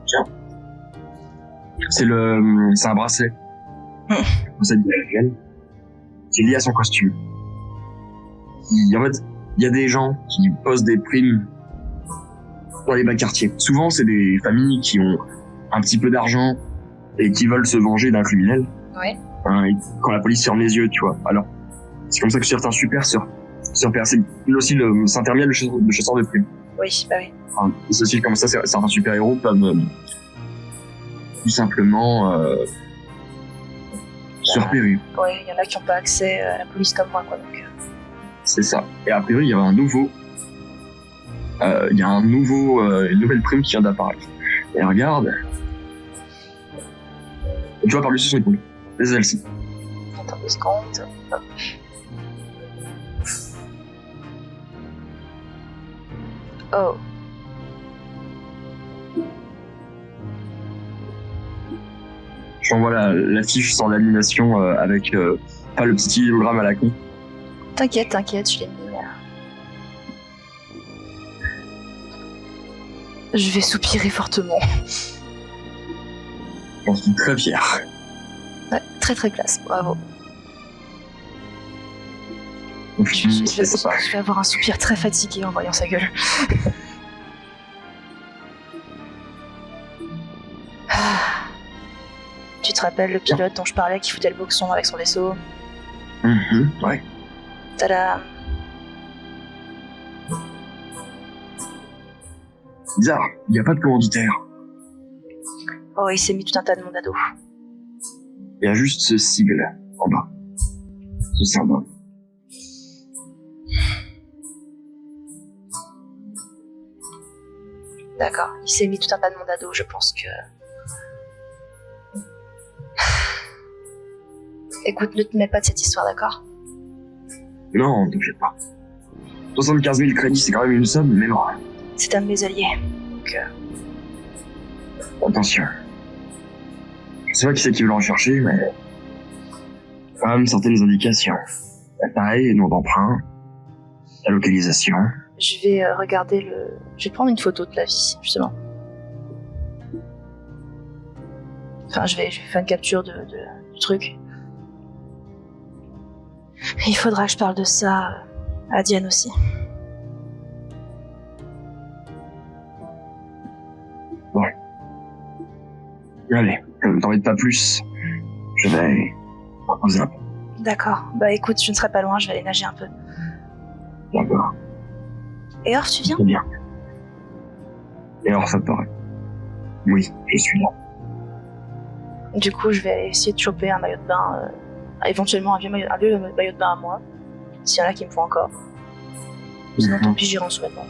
C'est un bracelet. C'est lié à son costume. En fait, il y a des gens qui posent des primes dans les bas quartiers. Souvent, c'est des familles qui ont un petit peu d'argent et qui veulent se venger d'un criminel. Ouais. Quand la police ferme les yeux, tu vois. Alors, c'est comme ça que certains se repèrent. C'est aussi le Saint-Hermiel, le chasseur de primes. Oui, bah oui. C'est aussi comme ça, certains super-héros peuvent tout simplement se repérer. Ouais, il y en a qui n'ont pas accès à la police comme moi, quoi. Donc. C'est ça. Et a priori, il y avait une nouvelle prime qui vient d'apparaître. Et regarde. Et tu vois par-dessus son épaule. C'est celle-ci. Attends 2 secondes. Hop. Oh. Je t'envoie l'affiche sans l'animation avec pas le petit hologramme à la con. T'inquiète, je l'ai mis. Je vais soupirer fortement. J'en suis très fier. Ouais, très très classe, bravo. Donc, Je vais avoir un soupir très fatigué en voyant sa gueule. Tu te rappelles le pilote dont je parlais qui foutait le boxon avec son vaisseau? Ouais. Tada. Bizarre, il n'y a pas de commanditaire. Oh, il s'est mis tout un tas de monde à dos. Il y a juste ce sigle en bas. Ce symbole. D'accord, il s'est mis tout un tas de monde à dos, je pense que... Écoute, ne te mets pas de cette histoire, d'accord? Non, t'inquiète pas. 75 000 crédits, c'est quand même une somme, mais bon. C'est un de mes alliés, donc... Attention. Je sais pas qui c'est qui veut le rechercher, mais... Quand même certaines indications. La taille, le nom d'emprunt, la localisation. Je vais regarder le... Je vais prendre une photo de la vie, justement. Enfin, je vais faire une capture du truc. Il faudra que je parle de ça à Diane aussi. Bon. Allez, ne t'embête pas plus. Je vais reposer un peu. D'accord. Bah écoute, je ne serai pas loin, je vais aller nager un peu. D'accord. Et Orf, tu viens? C'est bien. Et alors, ça te paraît? Oui, je suis là. Du coup, je vais aller essayer de choper un maillot de bain, éventuellement un vieux maillot de bain à moi, s'il y en a qui me font encore. Sinon, tant pis, j'irai en sous-vêtements.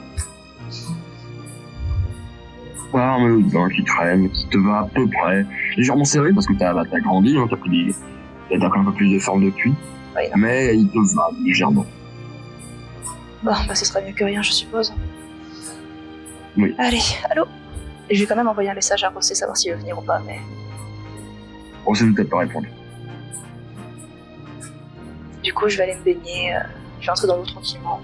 Un maillot de bain qui traîne, qui te va à peu près légèrement serré parce que t'as grandi, hein, t'as pris un peu plus de forme depuis, Oui, mais il te va légèrement. Bon, bah ce serait mieux que rien, je suppose. Oui. Allez, allô? Et je vais quand même envoyer un message à Rossé, savoir s'il veut venir ou pas, mais... On sait peut-être pas répondre. Du coup, je vais aller me baigner, je vais entrer dans l'eau tranquillement.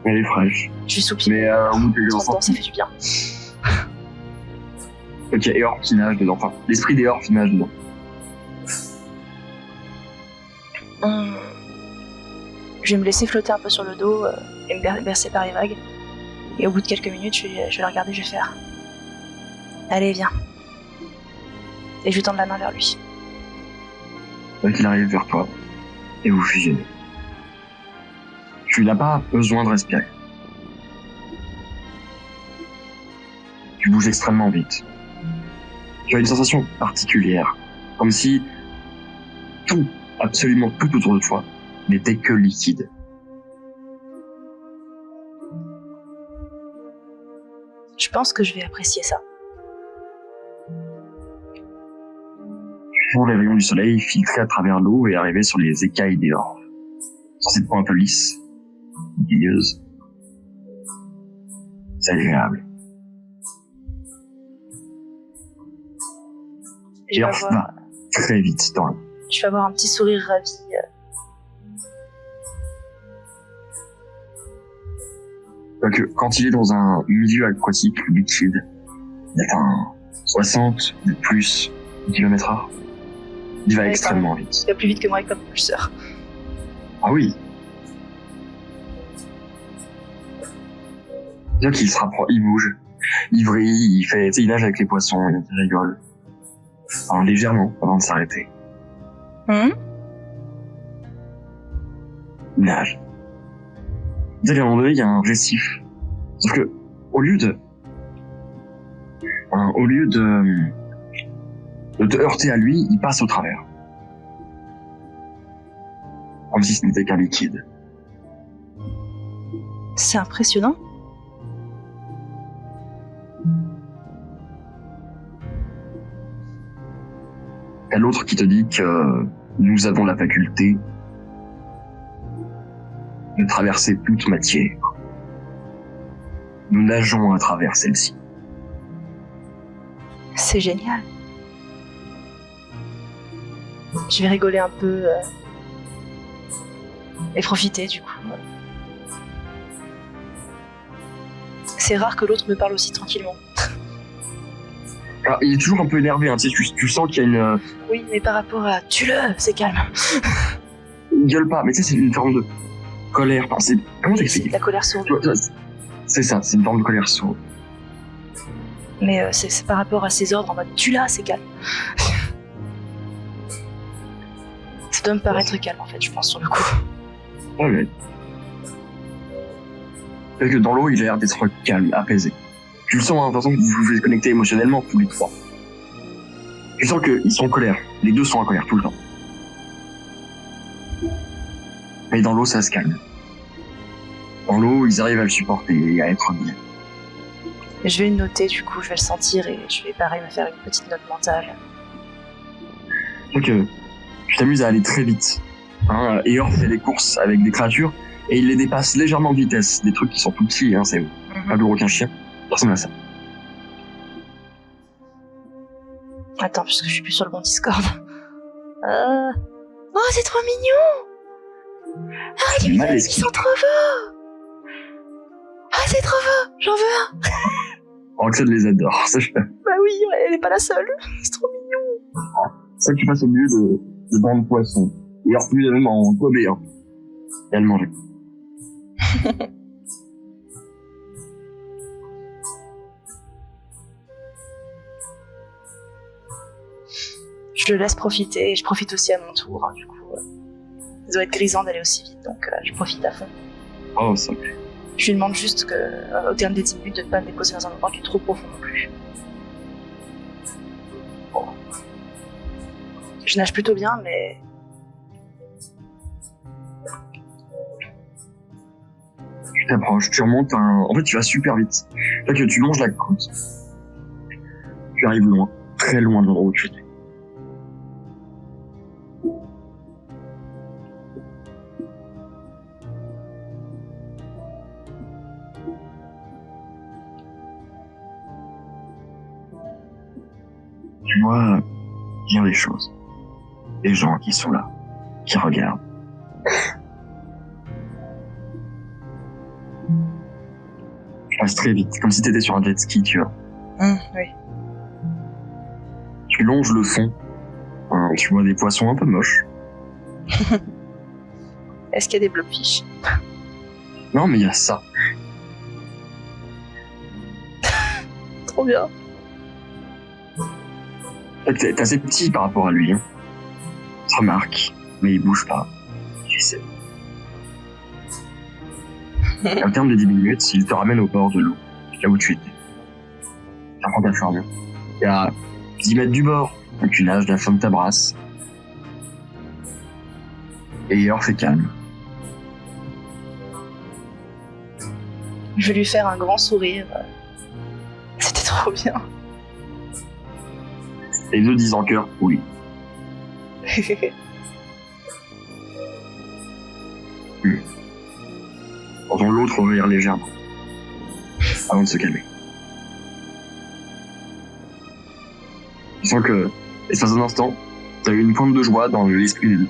Elle est fraîche. Je vais soupirer. Mais au bout de ça fait du bien. Ok, et Orf qui nage dedans. Enfin, l'esprit des Orf qui nage dedans. Je vais me laisser flotter un peu sur le dos et me bercer par les vagues. Et au bout de quelques minutes, je vais le regarder, je vais faire. Allez, viens. Et je vais tendre la main vers lui. Donc il arrive vers toi et vous fusionnez. Tu n'as pas besoin de respirer. Tu bouges extrêmement vite. Tu as une sensation particulière, comme si tout, absolument tout autour de toi, n'était que liquide. Je pense que je vais apprécier ça. Tu vois les rayons du soleil filtrer à travers l'eau et arriver sur les écailles des Orf. Sur cette peau un peu lisse, billeuse. C'est agréable. Et Orf va très vite dans l'eau. Je vais avoir un petit sourire ravi. Donc, quand il est dans un milieu aquatique liquide, il atteint 60 ou plus km/h. Il va extrêmement vite. Il va plus vite que moi avec ma propulseur. Ah oui. Donc il se rapproche, il bouge, il vrille, il fait, tu sais, il nage avec les poissons, il rigole. Alors légèrement, avant de s'arrêter. Il nage. Tu sais, à un moment donné, il y a un récif. Sauf que, au lieu de te heurter à lui, il passe au travers. Comme si ce n'était qu'un liquide. C'est impressionnant. Il y a l'autre qui te dit que nous avons la faculté de traverser toute matière. Nous nageons à travers celle-ci. C'est génial. Je vais rigoler un peu et profiter du coup. c'est rare que l'autre me parle aussi tranquillement. Alors, il est toujours un peu énervé, hein, tu sais, tu sens qu'il y a une... Oui, mais par rapport à tue-le, c'est calme. Il gueule pas, mais tu sais, c'est une forme de colère. Enfin, c'est... Comment C'est j'explique de la colère sourde. C'est ça, c'est une forme de colère sourde. Mais c'est par rapport à ses ordres en mode tue-la, c'est calme. Ça doit me paraître calme en fait, je pense, sur le coup. Ouais. Parce que dans l'eau, il a l'air d'être calme, apaisé. Tu le sens, hein, de toute façon, vous vous êtes connectés émotionnellement, tous les trois. Tu sens qu'ils sont en colère. Les deux sont en colère tout le temps. Mais dans l'eau, ça se calme. Dans l'eau, ils arrivent à le supporter et à être bien. Je vais le noter, du coup, je vais le sentir et je vais pareil me faire une petite note mentale. Donc, tu t'amuses à aller très vite. Hein, Eor fait des courses avec des créatures et il les dépasse légèrement de vitesse. Des trucs qui sont tout petits, hein, c'est pas plus gros qu'un chien. Personne à ça. Attends, puisque je suis plus sur le bon Discord. Oh, c'est trop mignon! Ah, les visages qui sont trop beaux! Ah, c'est trop beau! J'en veux un! Roxane les adore, ça je fais. Bah oui, ouais, elle est pas la seule. C'est trop mignon. Ça tu passes au milieu de bancs de poissons. Et alors plus même en gobé, hein. Et à le manger. Je le laisse profiter et je profite aussi à mon tour. Hein, du coup, ça doit être grisant d'aller aussi vite, donc je profite à fond. Oh, ça. Je lui demande juste au terme des 10 minutes de ne pas me déposer dans un endroit qui est trop profond non plus. Bon. Je nage plutôt bien, mais... Tu t'approches, tu remontes En fait, tu vas super vite. Là que tu longes la côte. Tu arrives loin, très loin de l'endroit où tu étais. Tu vois bien les choses. Les gens qui sont là, qui regardent. Tu passes très vite, comme si t'étais sur un jet ski, tu vois. Oui. Tu longes le fond. Tu vois des poissons un peu moches. Est-ce qu'il y a des blobfish? Non, mais il y a ça. Trop bien. T'es assez petit par rapport à lui. Hein. Tu remarques, mais il bouge pas. Tu sais. Au terme de 10 minutes, il te ramène au bord de l'eau, là où tu étais. Tu reprends ta forme. Et à 10 mètres du bord, tu nages, la femme t'abrasse. Et Eor fait calme. Je vais lui faire un grand sourire. C'était trop bien. Les deux disent en cœur, oui. Entend l'autre rire légèrement, avant de se calmer. Tu sens que, l'espace d'un instant, t'as eu une pointe de joie dans l'esprit des deux.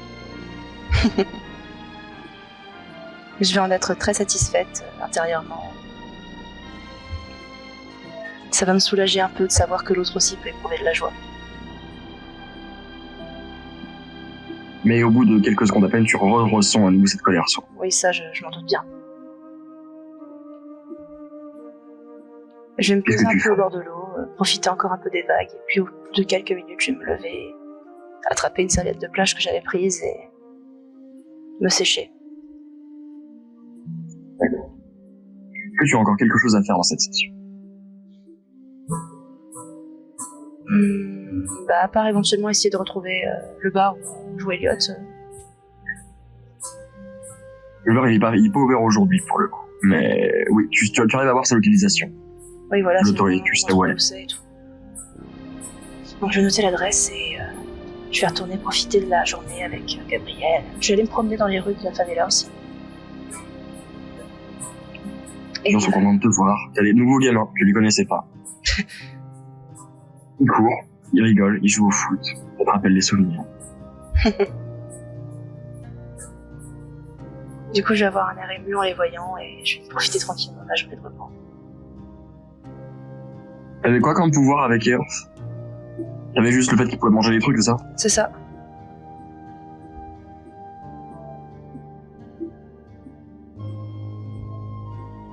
Je vais en être très satisfaite intérieurement. Ça va me soulager un peu de savoir que l'autre aussi peut éprouver de la joie. Mais au bout de quelques secondes à peine, tu ressens à nouveau cette colère sourde. Oui, ça, je m'en doute bien. Je vais me poser un peu au bord de l'eau, profiter encore un peu des vagues, et puis au bout de quelques minutes, je vais me lever, attraper une serviette de plage que j'avais prise et me sécher. D'accord. Est-ce que tu as encore quelque chose à faire dans cette session? À part éventuellement essayer de retrouver le bar où joue Elliot. Le bar, il est pas ouvert aujourd'hui, pour le coup. Mais oui, tu arrives à voir sa localisation. Oui, voilà. L'autorité, tu sais où elle est. Donc je vais noter l'adresse et je vais retourner profiter de la journée avec Gabriel. Je vais aller me promener dans les rues de la favela aussi. Les gens sont contents de te voir. T'as des nouveaux gamins que tu ne connaissais pas. Ils courent, ils rigolent, ils jouent au foot. Ça te rappelle des souvenirs. Du coup, je vais avoir un air ému en les voyant et je vais profiter tranquillement de ma journée de repos. T'avais quoi comme pouvoir avec Earth? T'avais juste le fait qu'il pouvait manger des trucs, c'est ça? C'est ça.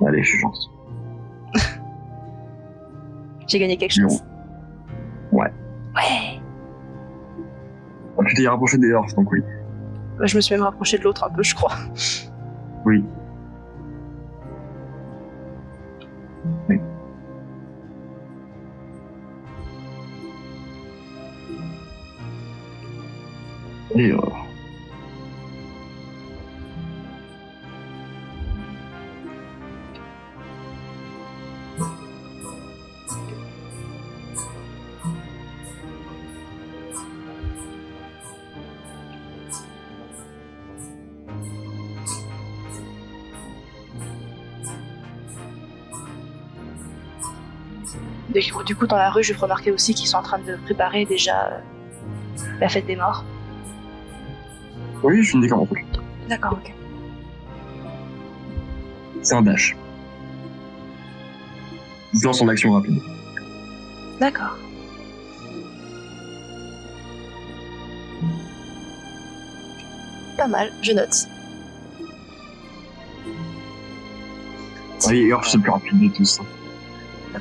Allez, je suis gentil. J'ai gagné quelque chose. Ouais. Ouais. Tu t'es rapproché des Earth, donc oui. Bah, je me suis même rapproché de l'autre un peu, je crois. Oui. Oui. Et Du coup, dans la rue, je remarquais aussi qu'ils sont en train de préparer déjà la fête des morts. oui, je suis une décor en fait. D'accord, ok. C'est un dash. Il se lance en action rapide. D'accord. Pas mal, je note. Oui, Earth, c'est le plus rapide de tous.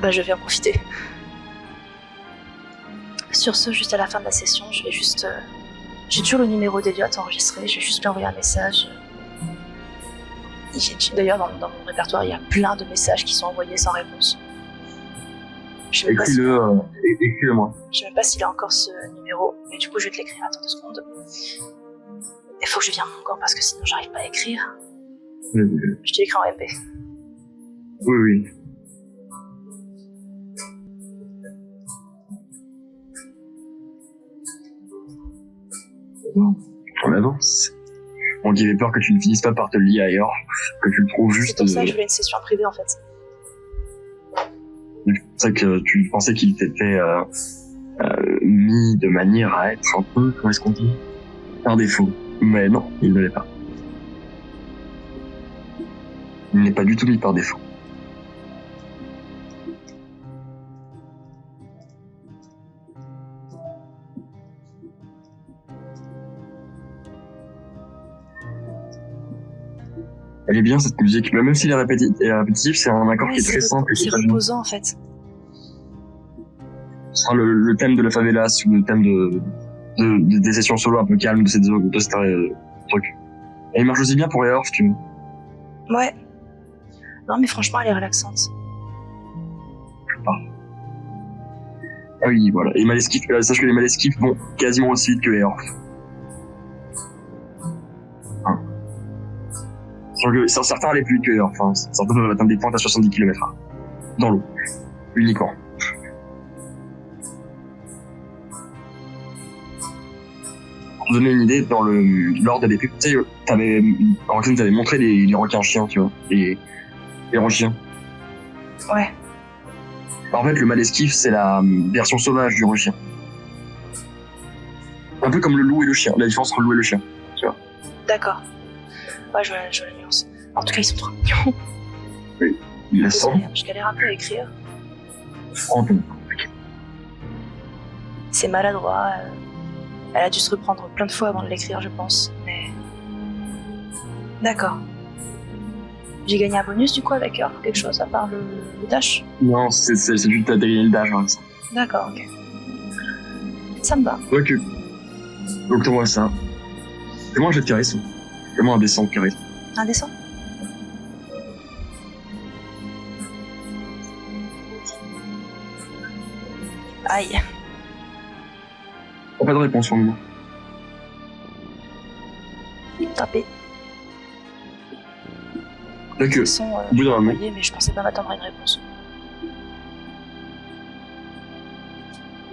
Bah, je vais en profiter. Sur ce, juste à la fin de la session, je vais juste... J'ai toujours le numéro d'Eliott enregistré, je vais juste lui envoyer un message. D'ailleurs, dans mon répertoire, il y a plein de messages qui sont envoyés sans réponse. Écris-le moi. Je sais même pas s'il a encore ce numéro, mais du coup, je vais te l'écrire. Attends 2 secondes. Il faut que je vienne encore parce que sinon, j'arrive pas à écrire. Je te l'écris en MP. Oui, oui. On avance. On avait peur que tu ne finisses pas par te lier ailleurs, que tu le trouves juste... C'est pour ça que je voulais une session privée en fait. C'est ça que tu pensais qu'il t'était mis de manière à être un peu, comment est-ce qu'on dit, par défaut. Mais non, il ne l'est pas. Il n'est pas du tout mis par défaut. Elle est bien cette musique, même s'il est répétitif, c'est un accord qui est très simple. C'est reposant en fait. Ce sera le thème de la favelas ou le thème des sessions solo un peu calmes de cette truc. Et il marche aussi bien pour Earth, tu vois. Ouais. Non mais franchement elle est relaxante. Ah oui, voilà. Et Maleskif, sache que les Maleskif vont quasiment aussi vite que Earth. Sur certains allaient plus que Earth, enfin, certains peuvent atteindre des pointes à 70 km/h. Dans l'eau. Uniquement. Pour te donner une idée, lors des pubs, tu sais, t'avais montré les requins chiens, tu vois. Les requins. Ouais. En fait, le Maleskif, c'est la version sauvage du requin. Un peu comme le loup et le chien, la différence entre le loup et le chien, tu vois. D'accord. Ouais, je vois la nuance. En tout cas, ils sont trop mignons. Oui, il la sent. Je galère un peu à écrire. Franchement. C'est maladroit. Elle a dû se reprendre plein de fois avant de l'écrire, je pense. Mais... D'accord. J'ai gagné un bonus du coup avec Earth ou quelque chose à part le dash? Non, c'est juste que t'as gagné le dash, hein, ça. D'accord, ok. Ça me va. Ok. Donc t'envoies ça. Fais-moi un jet de charisme. Fais-moi un descend de charisme. Un dessin? Aïe. Pas de réponse pour le moment. Tapé. Donc, De toute façon, au bout d'un moment, mais je pensais pas m'attendre à une réponse.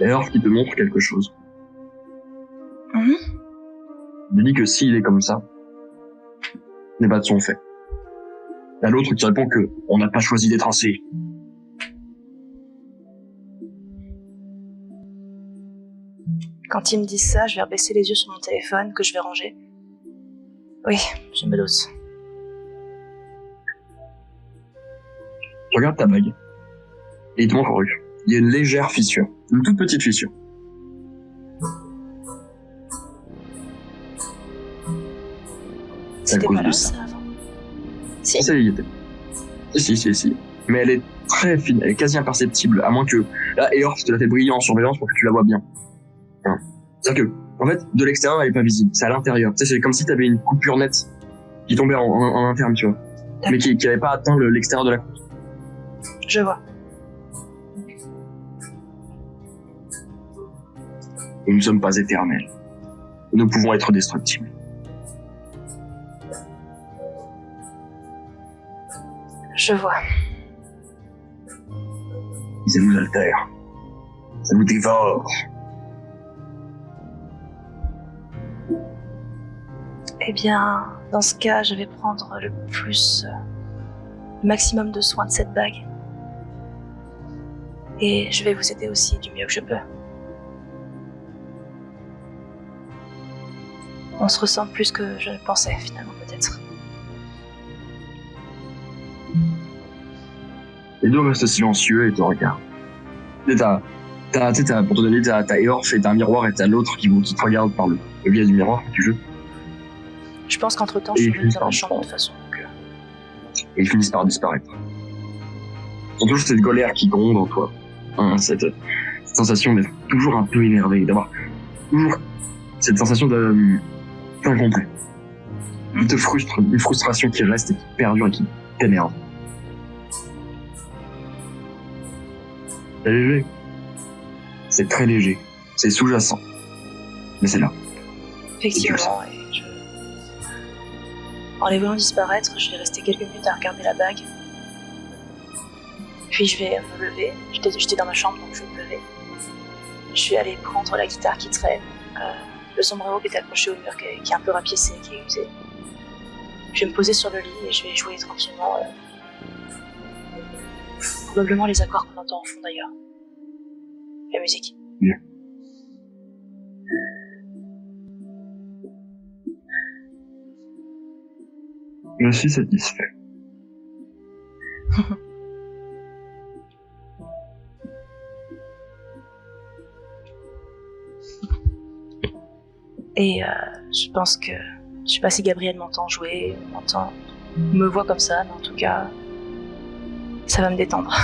Earth qui te montre quelque chose. Il dit que s'il est comme ça, ce n'est pas de son fait. Il y a l'autre qui répond que on n'a pas choisi d'être ainsi. Quand ils me disent ça, je vais rebaisser les yeux sur mon téléphone que je vais ranger. Oui, je me doute. Tu regardes ta bague. Et il te manque un truc. Il y a une légère fissure, une toute petite fissure. C'est à C'était cause pas de là, ça. ça, avant? Si. Ça y était. Si. Mais elle est très fine, elle est quasi imperceptible, à moins que... Là, Eorf te la fait briller en surveillance pour que tu la vois bien. Hein. C'est-à-dire que, en fait, de l'extérieur, elle est pas visible, c'est à l'intérieur. Tu sais, c'est comme si t'avais une coupure nette qui tombait en interne, tu vois. Mais qui avait pas atteint l'extérieur de la croûte. Je vois. Nous ne sommes pas éternels. Nous pouvons être destructibles. Je vois. Ça nous altère. Ça nous dévore. Eh bien, dans ce cas, je vais prendre le maximum de soin de cette bague. Et je vais vous aider aussi du mieux que je peux. On se ressemble plus que je ne pensais, finalement, peut-être. Les deux restent silencieux et te regardent. Pour te donner, t'as Eorf et t'as un miroir et t'as l'autre qui te regarde par le biais du miroir du jeu. Je pense qu'entre-temps, je suis revenue dans ma chambre de toute façon. Et ils finissent par disparaître. Ils ont toujours cette colère qui gronde en toi. Hein, cette sensation d'être toujours un peu énervé, d'avoir toujours cette sensation d'incomplet. Qui te frustre, une frustration qui reste et qui perdure et qui t'énerve. C'est léger. C'est très léger. C'est sous-jacent. Mais c'est là. Effectivement, en les voyant disparaître, je vais rester quelques minutes à regarder la bague. Puis je vais me lever. J'étais dans ma chambre, donc je vais me lever. Je vais aller prendre la guitare qui traîne. Le sombrero qui est accroché au mur, qui est un peu rapiécé, qui est usé. Je vais me poser sur le lit et je vais jouer tranquillement. Probablement les accords qu'on entend en fond d'ailleurs. La musique. Bien. Je suis satisfait. Et je pense que... Je sais pas si Gabriel m'entend jouer, me voit comme ça, mais en tout cas, ça va me détendre.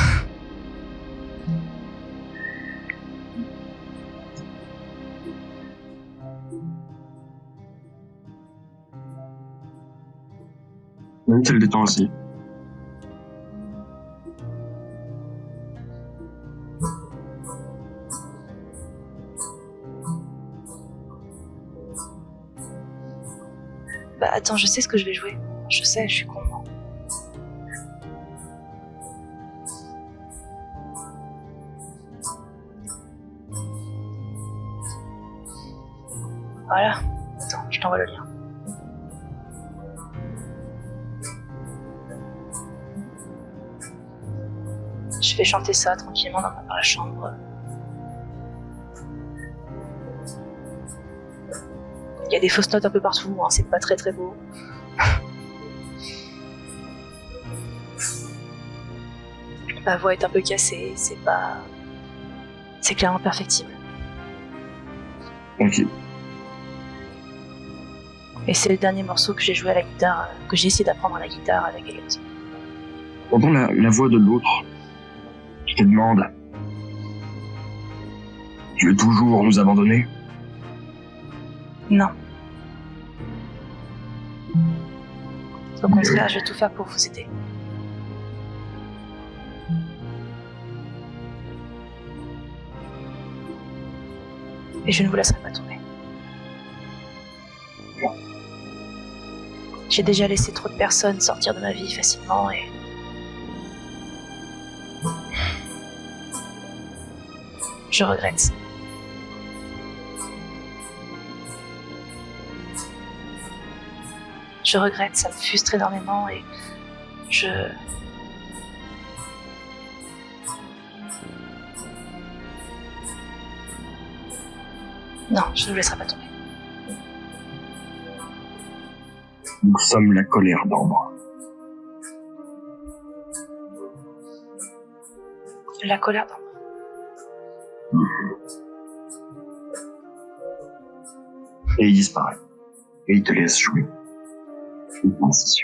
Même ça le détend aussi. Bah attends, je sais ce que je vais jouer. Je sais, je suis con. Voilà. Attends, je t'envoie le lien. Je vais chanter ça tranquillement dans la chambre. Il y a des fausses notes un peu partout, hein, c'est pas très très beau. Ma voix est un peu cassée, c'est clairement perfectible. Ok. Et c'est le dernier morceau que j'ai joué à la guitare, que j'ai essayé d'apprendre à la guitare avec Elliot. Entends la voix de l'autre qui te demande: tu veux toujours nous abandonner? Non. Au contraire, je vais tout faire pour vous aider. Et je ne vous laisserai pas tomber. J'ai déjà laissé trop de personnes sortir de ma vie facilement et... je regrette. Je regrette, ça me frustre énormément et je... Non, je ne vous laisserai pas tomber. Nous sommes la colère d'Ambre. La colère d'Ambre. Et il disparaît. Et il te laisse jouer. C'est sûr.